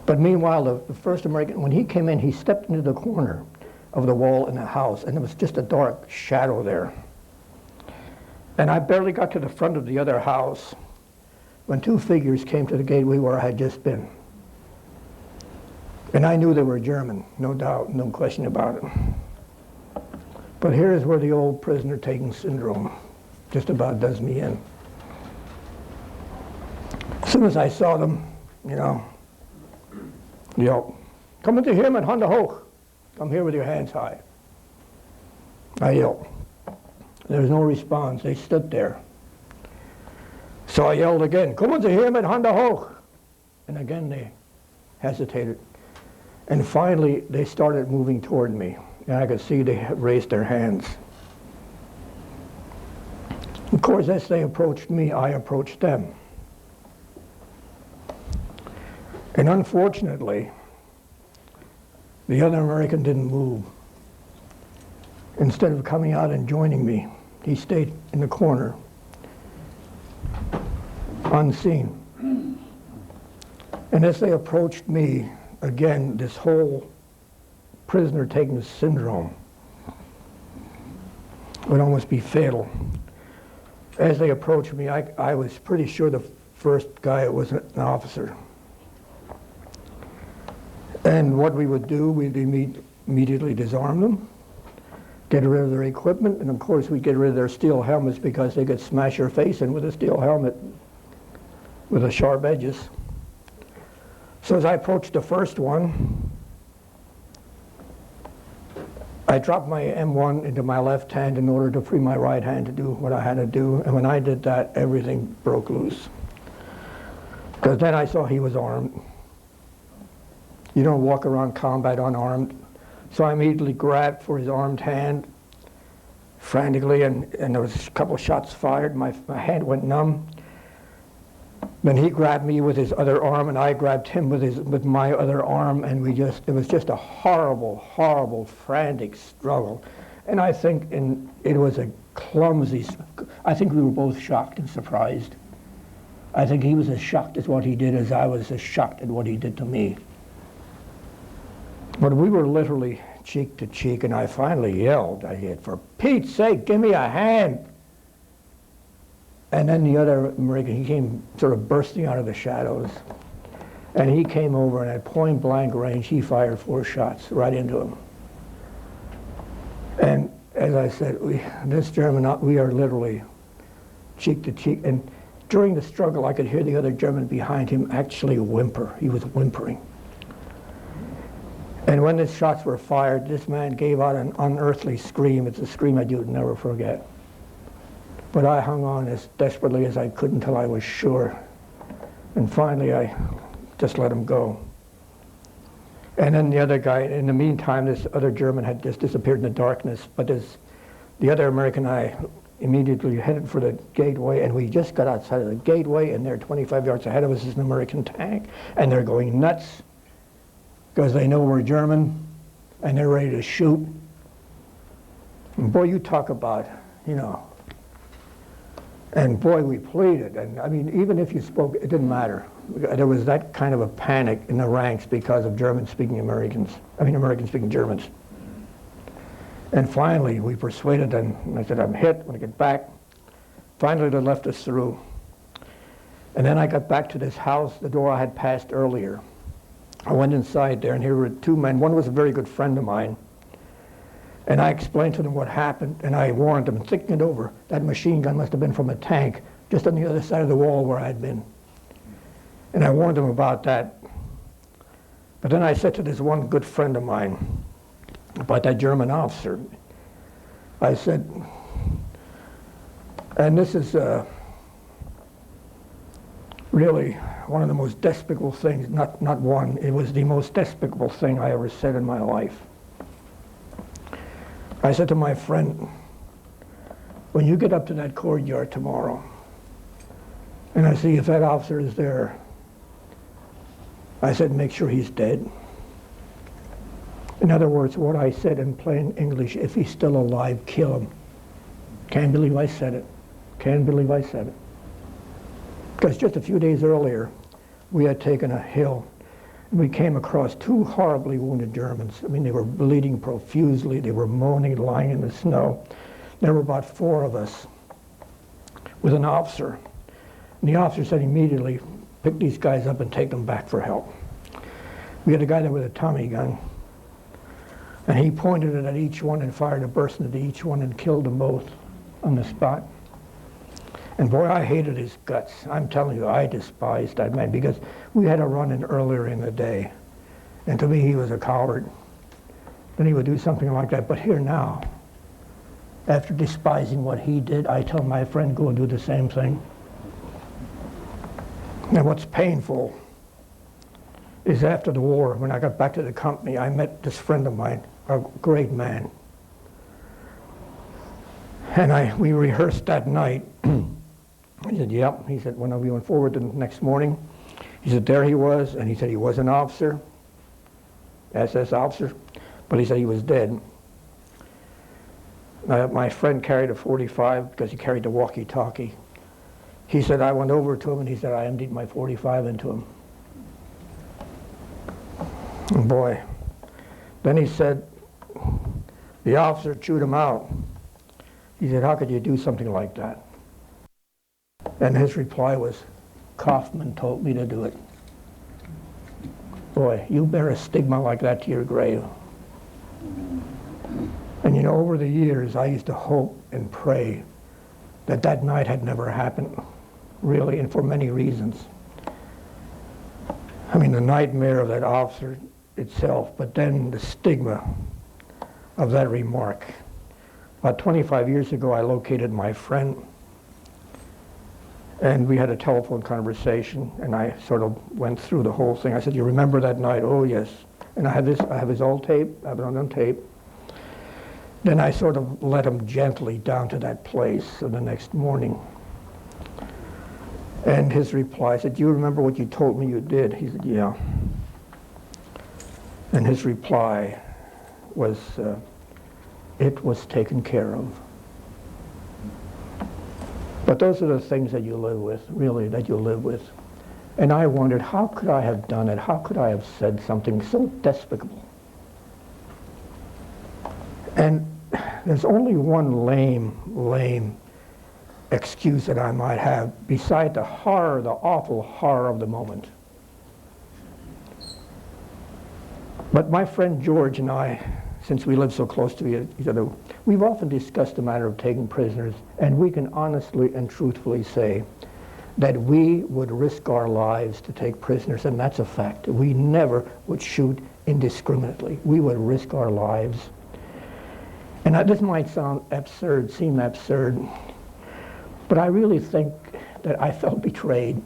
But meanwhile, the first American, when he came in, he stepped into the corner of the wall in the house, and there was just a dark shadow there. And I barely got to the front of the other house when 2 figures came to the gateway where I had just been. And I knew they were German, no doubt, no question about it. But here's where the old prisoner-taking syndrome just about does me in. As soon as I saw them, yelled, "Come to him at Honda Hoch. Come here with your hands high." I yelled. There was no response. They stood there. So I yelled again, "Come to him at Honda Hoch." And again they hesitated. And finally they started moving toward me. And I could see they had raised their hands. Of course, as they approached me, I approached them. And unfortunately, the other American didn't move. Instead of coming out and joining me, he stayed in the corner, unseen. And as they approached me, again, this whole prisoner-taking syndrome would almost be fatal. As they approached me, I was pretty sure the first guy was an officer. And what we would do, we'd immediately disarm them, get rid of their equipment, and of course we'd get rid of their steel helmets because they could smash your face in with a steel helmet with the sharp edges. So as I approached the first one, I dropped my M1 into my left hand in order to free my right hand to do what I had to do. And when I did that, everything broke loose. Because then I saw he was armed. You don't walk around combat unarmed. So I immediately grabbed for his armed hand frantically, and there was a couple of shots fired. My hand went numb. Then he grabbed me with his other arm, and I grabbed him with my other arm, and it was just a horrible, horrible, frantic struggle. And I think it was a clumsy, I think we were both shocked and surprised. I think he was as shocked at what he did as I was as shocked at what he did to me. But we were literally cheek to cheek, and I finally yelled, I said, "For Pete's sake, give me a hand!" And then the other American, he came sort of bursting out of the shadows. And he came over, and at point blank range, he fired 4 shots right into him. And as I said, this German, we are literally cheek to cheek. And during the struggle, I could hear the other German behind him actually whimper. He was whimpering. And when the shots were fired, this man gave out an unearthly scream. It's a scream that you'd never forget. But I hung on as desperately as I could until I was sure. And finally, I just let him go. And then the other guy, in the meantime, this other German had just disappeared in the darkness. But the other American, I immediately headed for the gateway, and we just got outside of the gateway, and there 25 yards ahead of us is an American tank. And they're going nuts because they know we're German, and they're ready to shoot. And boy, you talk about, and boy, we pleaded. And I mean, even if you spoke, it didn't matter. There was that kind of a panic in the ranks because of German-speaking American-speaking Germans. And finally, we persuaded them. And I said, "I'm hit. I'm going to get back." Finally, they left us through. And then I got back to this house, the door I had passed earlier. I went inside there, and here were 2 men. One was a very good friend of mine. And I explained to them what happened, and I warned them, thinking it over. That machine gun must have been from a tank just on the other side of the wall where I'd been. And I warned them about that. But then I said to this one good friend of mine about that German officer, I said, and this is really one of the most despicable things, not one, it was the most despicable thing I ever said in my life. I said to my friend, when you get up to that courtyard tomorrow, and I see if that officer is there, I said, make sure he's dead. In other words, what I said in plain English, if he's still alive, kill him. Can't believe I said it. Can't believe I said it. Because just a few days earlier, we had taken a hill, and we came across 2 horribly wounded Germans. I mean, they were bleeding profusely. They were moaning, lying in the snow. There were about 4 of us with an officer. And the officer said immediately, pick these guys up and take them back for help. We had a guy there with a Tommy gun, and he pointed it at each one and fired a burst into each one and killed them both on the spot. And boy, I hated his guts. I'm telling you, I despised that man because we had a run-in earlier in the day. And to me, he was a coward. Then he would do something like that. But here now, after despising what he did, I tell my friend, go and do the same thing. And what's painful is after the war, when I got back to the company, I met this friend of mine, a great man. And we rehearsed that night. He said, yep. He said, when we went forward the next morning, he said, there he was, and he said he was an officer, SS officer, but he said he was dead. My friend carried a .45 because he carried the walkie-talkie. He said, I went over to him, and he said, I emptied my .45 into him. And boy, then he said, the officer chewed him out. He said, how could you do something like that? And his reply was, Kauffman told me to do it. Boy, you bear a stigma like that to your grave. And you know, over the years, I used to hope and pray that that night had never happened, really, and for many reasons. I mean, the nightmare of that officer itself, but then the stigma of that remark. About 25 years ago, I located my friend, And we had a telephone conversation, and I sort of went through the whole thing. I said, "You remember that night?" "Oh, yes." And I have his old tape, I have it on tape. Then I sort of led him gently down to that place the next morning. And his reply, I said, "Do you remember what you told me you did?" He said, "Yeah." And his reply was, "It was taken care of." But those are the things that you live with, really, that you live with. And I wondered, how could I have done it? How could I have said something so despicable? And there's only one lame excuse that I might have, beside the horror, the awful horror of the moment. But my friend George and I, since we live so close to each other, we've often discussed the matter of taking prisoners, and we can honestly and truthfully say that we would risk our lives to take prisoners, and that's a fact. We never would shoot indiscriminately. We would risk our lives. And this might seem absurd, but I really think that I felt betrayed.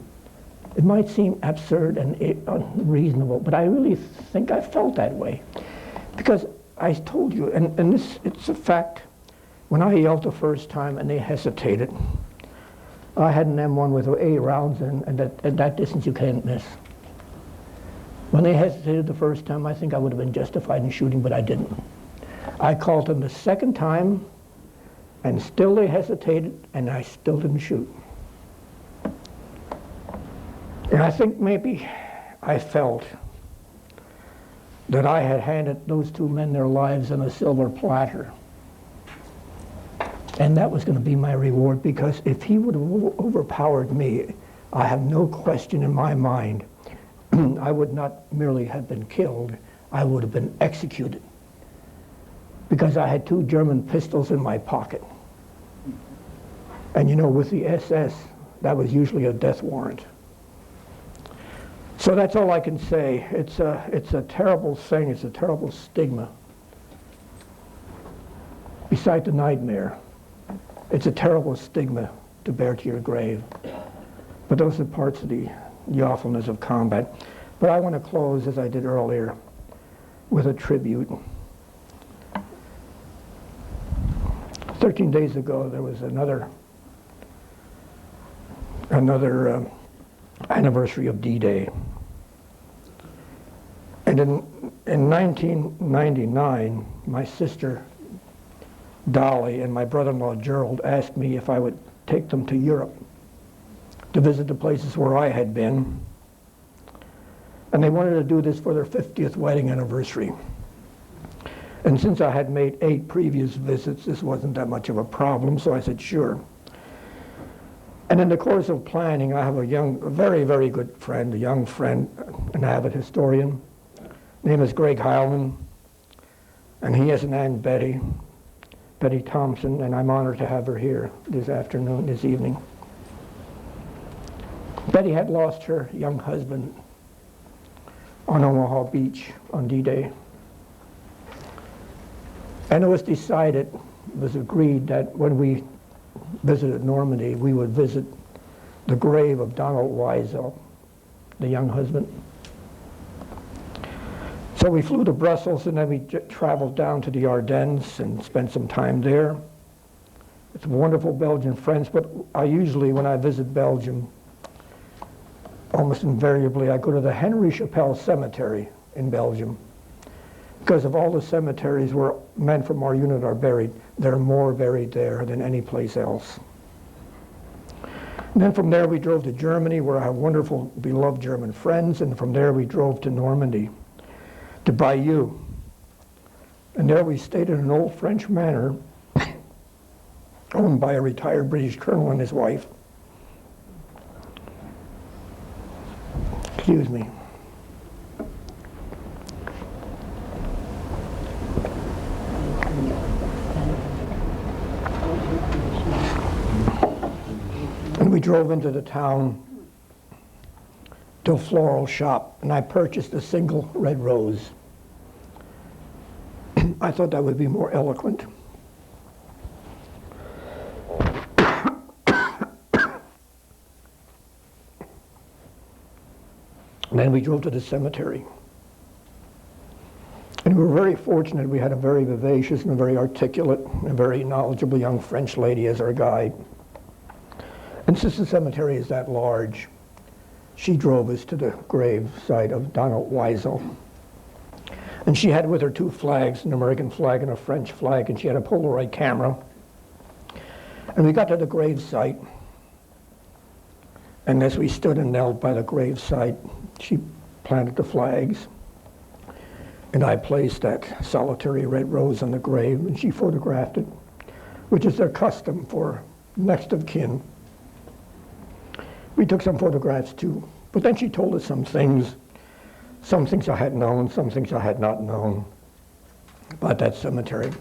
It might seem absurd and unreasonable, but I really think I felt that way. Because I told you, and it's a fact, when I yelled the first time and they hesitated, I had an M1 with 8 rounds, and at that distance you can't miss. When they hesitated the first time, I think I would have been justified in shooting, but I didn't. I called them the second time, and still they hesitated, and I still didn't shoot. And I think maybe I felt that I had handed those 2 men their lives on a silver platter. And that was going to be my reward, because if he would have overpowered me, I have no question in my mind, I would not merely have been killed, I would have been executed. Because I had 2 German pistols in my pocket. And you know, with the SS, that was usually a death warrant. So that's all I can say. It's a terrible thing. It's a terrible stigma. Beside the nightmare, it's a terrible stigma to bear to your grave. But those are parts of the awfulness of combat. But I want to close, as I did earlier, with a tribute. 13 days ago, there was another anniversary of D-Day. And in 1999, my sister Dolly and my brother-in-law Gerald asked me if I would take them to Europe to visit the places where I had been. And they wanted to do this for their 50th wedding anniversary. And since I had made 8 previous visits, this wasn't that much of a problem, so I said, sure. And in the course of planning, I have a very, very good friend, a young friend, an avid historian. His name is Greg Heilman, and he has an Aunt Betty Thompson, and I'm honored to have her here this evening. Betty had lost her young husband on Omaha Beach on D-Day. And it was decided, it was agreed that when we visited Normandy, we would visit the grave of Donald Weisel, the young husband. So we flew to Brussels, and then we traveled down to the Ardennes and spent some time there. It's wonderful Belgian friends, but I usually, when I visit Belgium, almost invariably, I go to the Henry Chapelle Cemetery in Belgium. Because of all the cemeteries where men from our unit are buried, there are more buried there than any place else. And then from there we drove to Germany, where I have wonderful, beloved German friends, and from there we drove to Normandy, to Bayeux. And there we stayed in an old French manor owned by a retired British colonel and his wife. Excuse me. And we drove into the town to a floral shop, and I purchased a single red rose. I thought that would be more eloquent. And then we drove to the cemetery. And we were very fortunate. We had a very vivacious and a very articulate and a very knowledgeable young French lady as our guide. And since the cemetery is that large, she drove us to the grave site of Donald Weisel. And she had with her two flags, an American flag and a French flag, and she had a Polaroid camera. And we got to the grave site, and as we stood and knelt by the grave site, she planted the flags, and I placed that solitary red rose on the grave, and she photographed it, which is their custom for next of kin. We took some photographs too, but then she told us some things I had known, some things I had not known about that cemetery.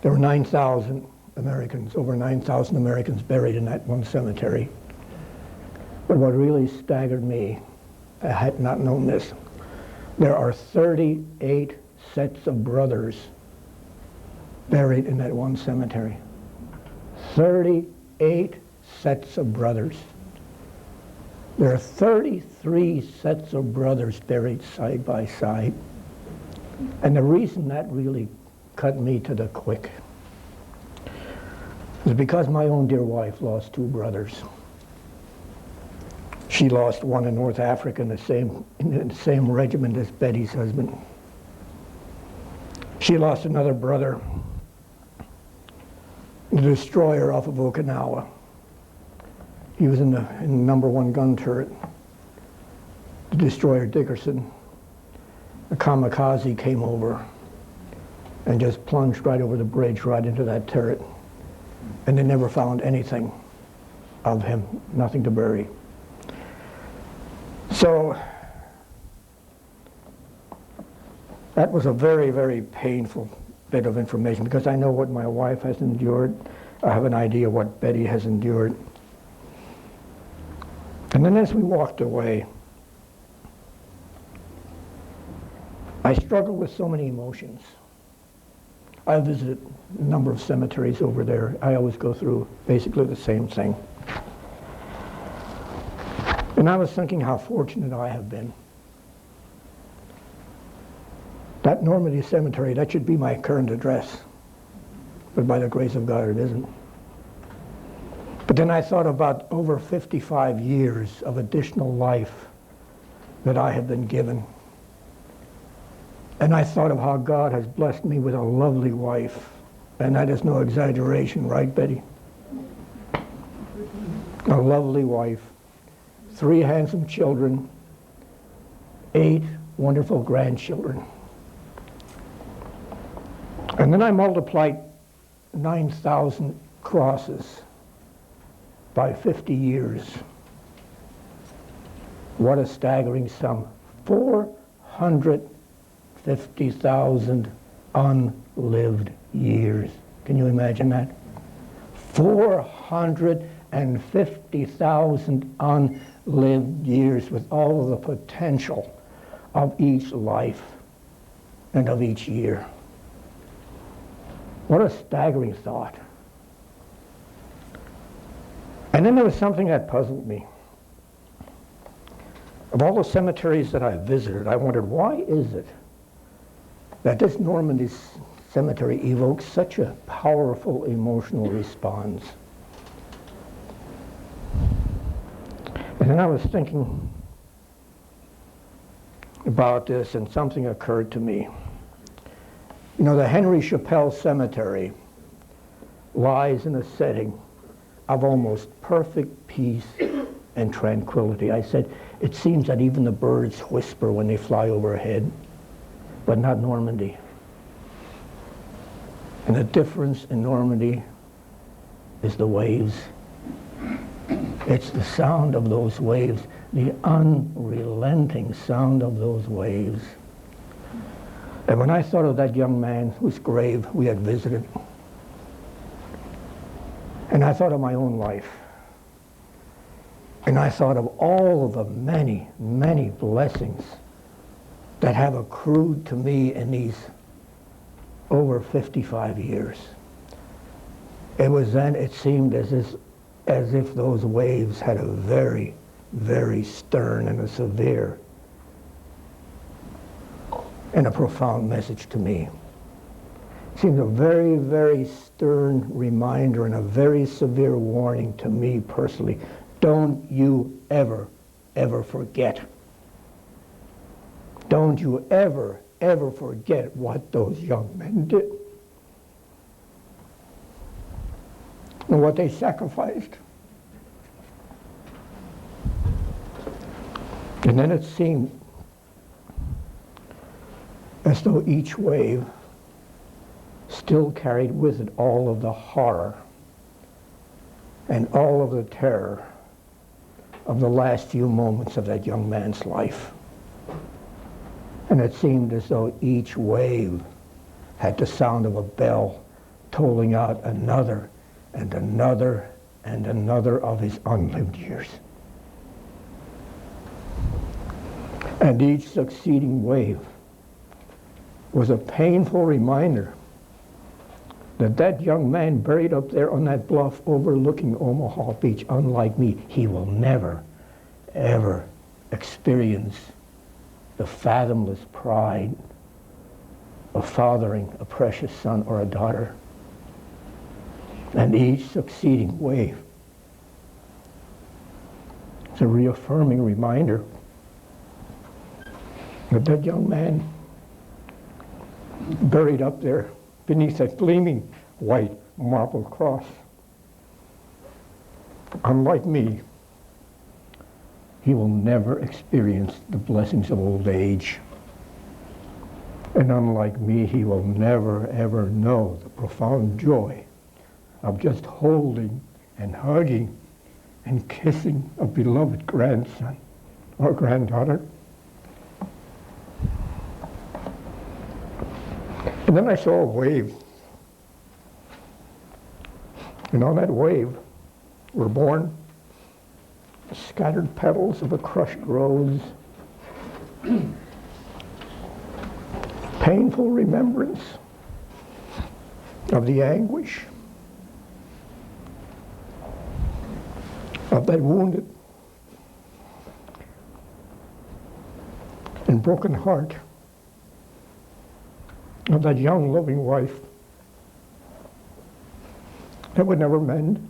There were 9,000 Americans, over 9,000 Americans buried in that one cemetery. But what really staggered me, I had not known this, there are 38 sets of brothers buried in that one cemetery. 38 sets of brothers. There are 33 sets of brothers buried side by side. And the reason that really cut me to the quick was because my own dear wife lost two brothers. She lost one in North Africa in the same regiment as Betty's husband. She lost another brother in the destroyer off of Okinawa. He was in the number one gun turret. The destroyer Dickerson, a kamikaze, came over and just plunged right over the bridge, right into that turret. And they never found anything of him, nothing to bury. So that was a very, very painful bit of information because I know what my wife has endured. I have an idea what Betty has endured. And then as we walked away, I struggled with so many emotions. I visited a number of cemeteries over there. I always go through basically the same thing. And I was thinking how fortunate I have been. That Normandy Cemetery, that should be my current address. But by the grace of God, it isn't. But then I thought about over 55 years of additional life that I have been given. And I thought of how God has blessed me with a lovely wife. And that is no exaggeration, right, Betty? A lovely wife, 3 handsome children, 8 wonderful grandchildren. And then I multiplied 9,000 crosses by 50 years. What a staggering sum. 450,000 unlived years. Can you imagine that? 450,000 unlived years with all of the potential of each life and of each year. What a staggering thought. And then there was something that puzzled me. Of all the cemeteries that I visited, I wondered, why is it that this Normandy cemetery evokes such a powerful emotional response? And then I was thinking about this, and something occurred to me. You know, the Henry Chappelle Cemetery lies in a setting of almost perfect peace and tranquility. I said, it seems that even the birds whisper when they fly overhead, but not Normandy. And the difference in Normandy is the waves. It's the sound of those waves, the unrelenting sound of those waves. And when I thought of that young man whose grave we had visited, and I thought of my own life, and I thought of all of the many, many blessings that have accrued to me in these over 55 years. It was then, it seemed as if those waves had a very, very stern and a severe and a profound message to me. It seems a very, very stern reminder and a very severe warning to me personally. Don't you ever, ever forget. Don't you ever, ever forget what those young men did and what they sacrificed. And then it seemed as though each wave still carried with it all of the horror and all of the terror of the last few moments of that young man's life. And it seemed as though each wave had the sound of a bell tolling out another and another and another of his unlived years. And each succeeding wave was a painful reminder that that young man buried up there on that bluff overlooking Omaha Beach, unlike me, he will never, ever experience the fathomless pride of fathering a precious son or a daughter. And each succeeding wave is a reaffirming reminder that that young man buried up there beneath that gleaming white marble cross, unlike me, he will never experience the blessings of old age. And unlike me, he will never, ever know the profound joy of just holding and hugging and kissing a beloved grandson or granddaughter. And then I saw a wave. And on that wave were born scattered petals of a crushed rose, painful remembrance of the anguish of that wounded and broken heart of that young loving wife that would never mend.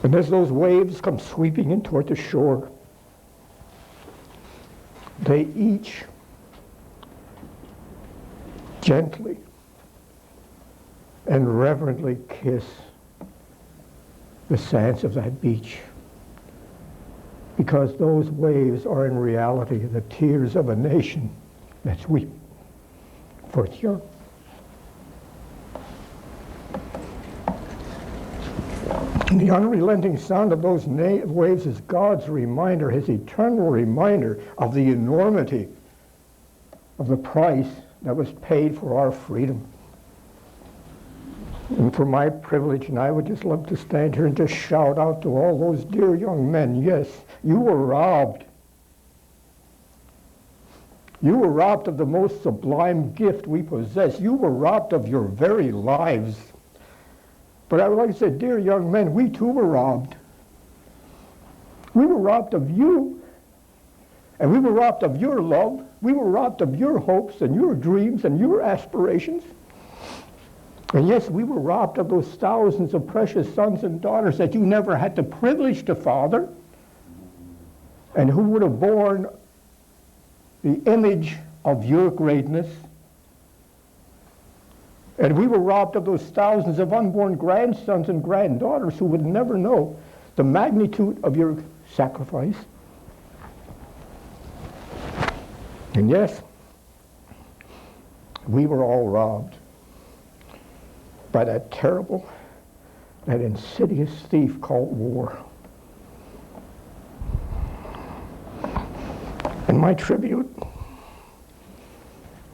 And as those waves come sweeping in toward the shore, they each gently and reverently kiss the sands of that beach, because those waves are in reality the tears of a nation that's weeping for its young. And the unrelenting sound of those waves is God's reminder, his eternal reminder of the enormity of the price that was paid for our freedom. And for my privilege, and I would just love to stand here and just shout out to all those dear young men, yes, you were robbed. You were robbed of the most sublime gift we possess. You were robbed of your very lives. But I would like to say, dear young men, we too were robbed. We were robbed of you. And we were robbed of your love. We were robbed of your hopes and your dreams and your aspirations. And yes, we were robbed of those thousands of precious sons and daughters that you never had the privilege to father, and who would have borne the image of your greatness. And we were robbed of those thousands of unborn grandsons and granddaughters who would never know the magnitude of your sacrifice. And yes, we were all robbed by that terrible, that insidious thief called war. And my tribute,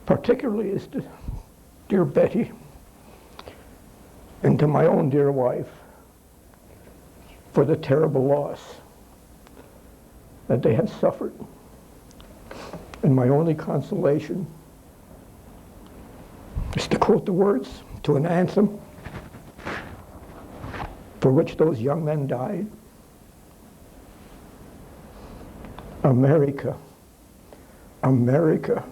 particularly, is to dear Betty and to my own dear wife for the terrible loss that they have suffered. And my only consolation is to quote the words to an anthem for which those young men died. America, America,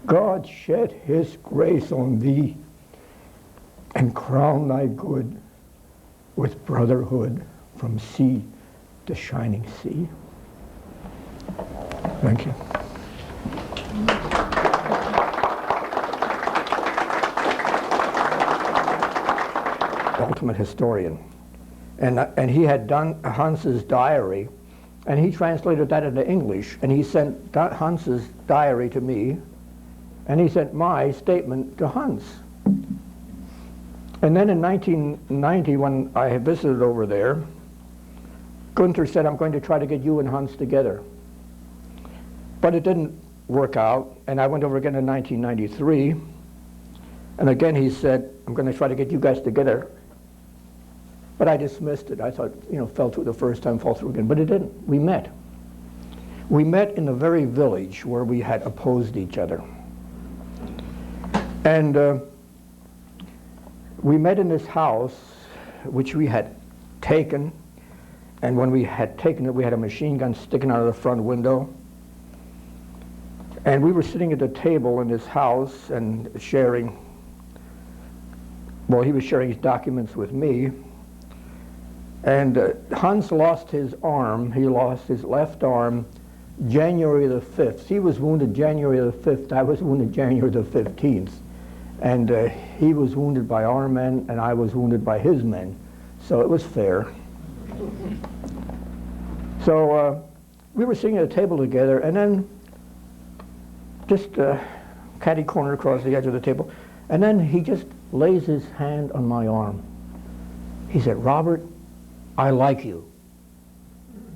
God shed his grace on thee and crown thy good with brotherhood from sea to shining sea. Thank you. Ultimate historian. And he had done Hans's diary, and he translated that into English, and he sent Hans's diary to me, and he sent my statement to Hans. And then in 1990, when I had visited over there, Gunther said, I'm going to try to get you and Hans together. But it didn't work out, and I went over again in 1993, and again he said, I'm going to try to get you guys together. But I dismissed it. I thought, fell through the first time, fall through again. But it didn't. We met. We met in the very village where we had opposed each other. And we met in this house, which we had taken. And when we had taken it, we had a machine gun sticking out of the front window. And we were sitting at the table in this house and sharing, well, he was sharing his documents with me. And Hans lost his arm. He lost his left arm January the 5th. He was wounded January the 5th. I was wounded January the 15th. And he was wounded by our men, and I was wounded by his men. So it was fair. So we were sitting at a table together, and then just catty corner across the edge of the table, and then he just lays his hand on my arm. He said, Robert, I like you.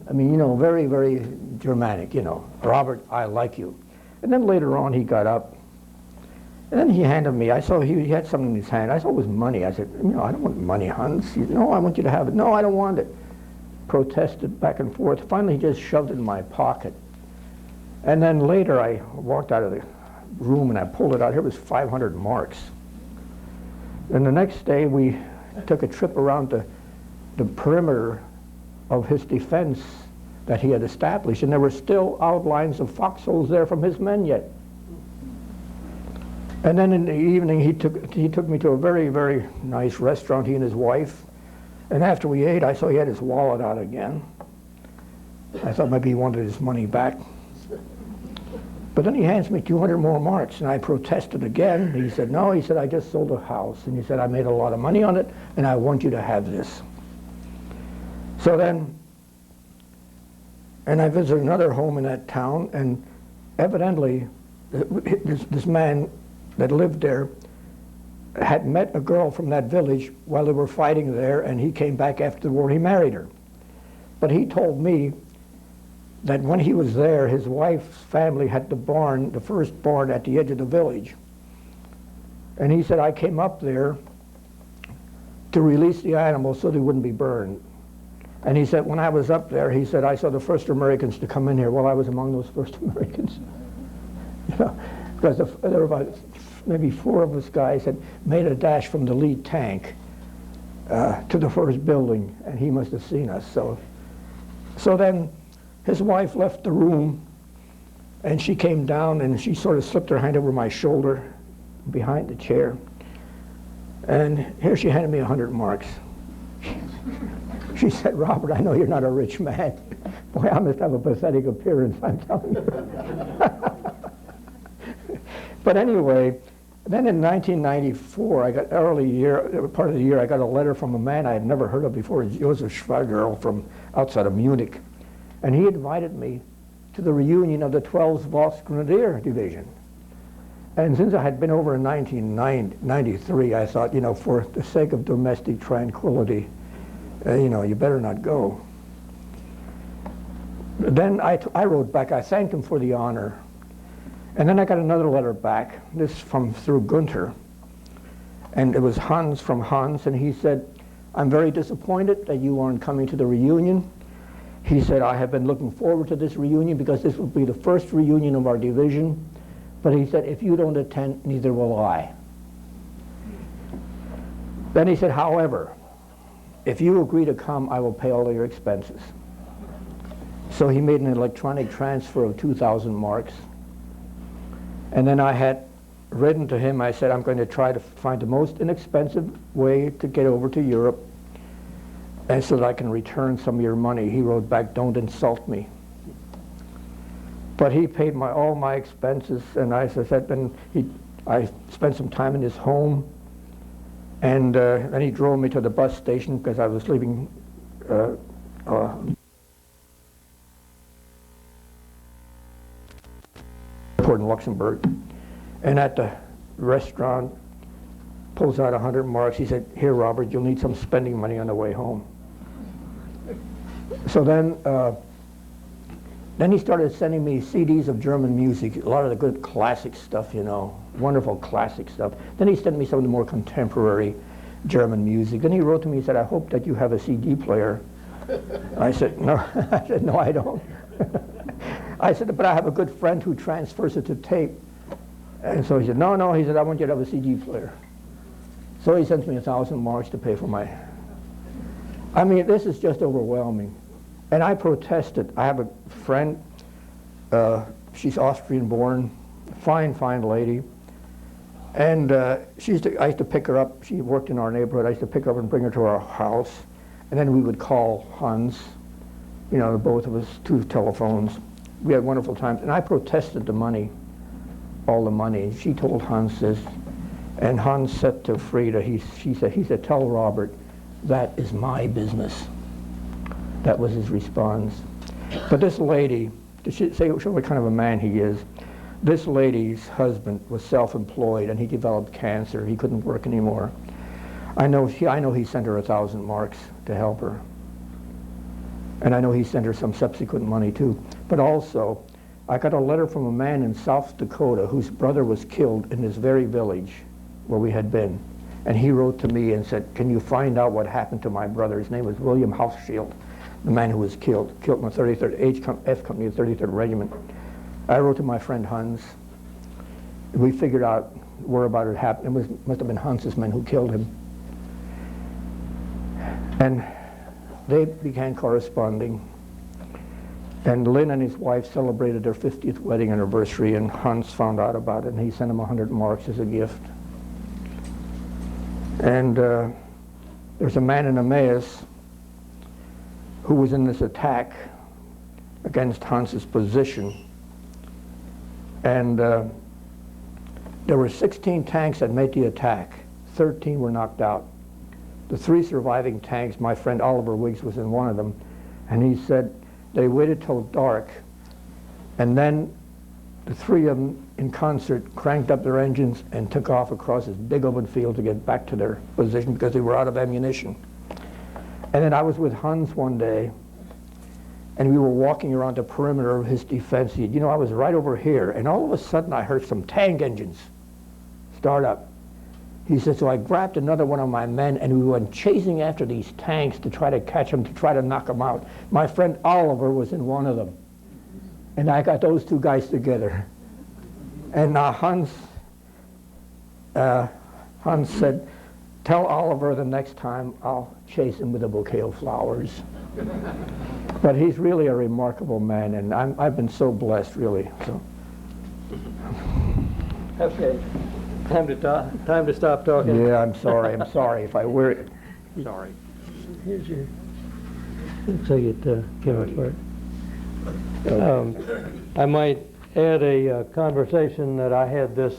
I mean, very, very dramatic, Robert, I like you. And then later on he got up, and then he handed me, I saw he had something in his hand. I saw it was money. I said, I don't want money, Hans. No, I want you to have it. No, I don't want it. Protested back and forth. Finally he just shoved it in my pocket. And then later I walked out of the room and I pulled it out. Here was 500 marks. And the next day we took a trip around the perimeter of his defense that he had established, and there were still outlines of foxholes there from his men yet. And then in the evening he took me to a very, very nice restaurant, he and his wife, and after we ate I saw he had his wallet out again. I thought maybe he wanted his money back. But then he hands me 200 more marks, and I protested again. He said, no, he said, I just sold a house, and he said, I made a lot of money on it, and I want you to have this. So then, and I visited another home in that town, and evidently this man that lived there had met a girl from that village while they were fighting there, and he came back after the war. He married her. But he told me that when he was there, his wife's family had the barn, the first barn at the edge of the village. And he said, I came up there to release the animals so they wouldn't be burned. And he said, when I was up there, he said, I saw the first Americans to come in here. Well, I was among those first Americans. Because there were about maybe 4 of us guys had made a dash from the lead tank to the first building, and he must have seen us. So then his wife left the room, and she came down, and she sort of slipped her hand over my shoulder behind the chair. And here she handed me 100 marks. She said, Robert, I know you're not a rich man. Boy, I must have a pathetic appearance, I'm telling you. But anyway, then in 1994, I got part of the year, I got a letter from a man I had never heard of before, Joseph Schwagerl from outside of Munich. And he invited me to the reunion of the 12th Volksgrenadier Division. And since I had been over in 1993, I thought, for the sake of domestic tranquility, you better not go. Then I wrote back, I thanked him for the honor. And then I got another letter back, this through Gunther. And it was Hans from Hans, and he said, I'm very disappointed that you aren't coming to the reunion. He said, I have been looking forward to this reunion because this will be the first reunion of our division. But he said, if you don't attend, neither will I. Then he said, however, if you agree to come, I will pay all of your expenses. So he made an electronic transfer of 2,000 marks. And then I had written to him, I said, I'm going to try to find the most inexpensive way to get over to Europe and so that I can return some of your money. He wrote back, don't insult me. But he paid all my expenses, and I said, and I spent some time in his home, and then he drove me to the bus station because I was leaving airport in Luxembourg. And at the restaurant, pulls out 100 marks. He said, here, Robert, you'll need some spending money on the way home. So then he started sending me CDs of German music, a lot of the good classic stuff, you know, wonderful classic stuff. Then he sent me some of the more contemporary German music. Then he wrote to me, he said, I hope that you have a CD player. I said, no, I don't. I said, but I have a good friend who transfers it to tape. And so he said, no, he said, I want you to have a CD player. So he sends me 1,000 marks to pay for my... I mean, this is just overwhelming. And I protested. I have a friend, she's Austrian-born, fine lady. And I used to pick her up. She worked in our neighborhood. I used to pick her up and bring her to our house. And then we would call Hans, you know, both of us, 2 telephones. We had wonderful times. And I protested the money, all the money. She told Hans this. And Hans said to Frida, he said, tell Robert, that is my business. That was his response. But this lady, to show what kind of a man he is, this lady's husband was self-employed and he developed cancer. He couldn't work anymore. I know he sent her 1,000 marks to help her. And I know he sent her some subsequent money too. But also, I got a letter from a man in South Dakota whose brother was killed in this very village where we had been. And he wrote to me and said, can you find out what happened to my brother? His name was William Hauschild, the man who was killed in the 33rd F Company, the 33rd Regiment. I wrote to my friend Hans. We figured out where about it happened. It must have been Hans's men who killed him. And they began corresponding. And Lynn and his wife celebrated their 50th wedding anniversary, and Hans found out about it, and he sent him 100 marks as a gift. And there's a man in Emmaus who was in this attack against Hans's position. And there were 16 tanks that made the attack. 13 were knocked out. The 3 surviving tanks, my friend Oliver Wiggs was in one of them, and he said they waited till dark, and then the 3 of them in concert cranked up their engines and took off across this big open field to get back to their position because they were out of ammunition. And then I was with Hans one day, and we were walking around the perimeter of his defense. He said, you know, I was right over here, and all of a sudden I heard some tank engines start up. He said, so I grabbed another one of my men, and we went chasing after these tanks to try to catch them, to try to knock them out. My friend Oliver was in one of them. And I got those 2 guys together. And Hans said, tell Oliver the next time I'll chase him with a bouquet of flowers. But he's really a remarkable man, and I've been so blessed, really. So. Okay. Time to stop talking. Yeah, I'm sorry if I wear it. Sorry. Here's your... So you came apart. I might add a conversation that I had this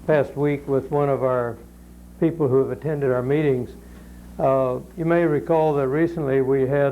past week with one of our people who have attended our meetings. You may recall that recently we had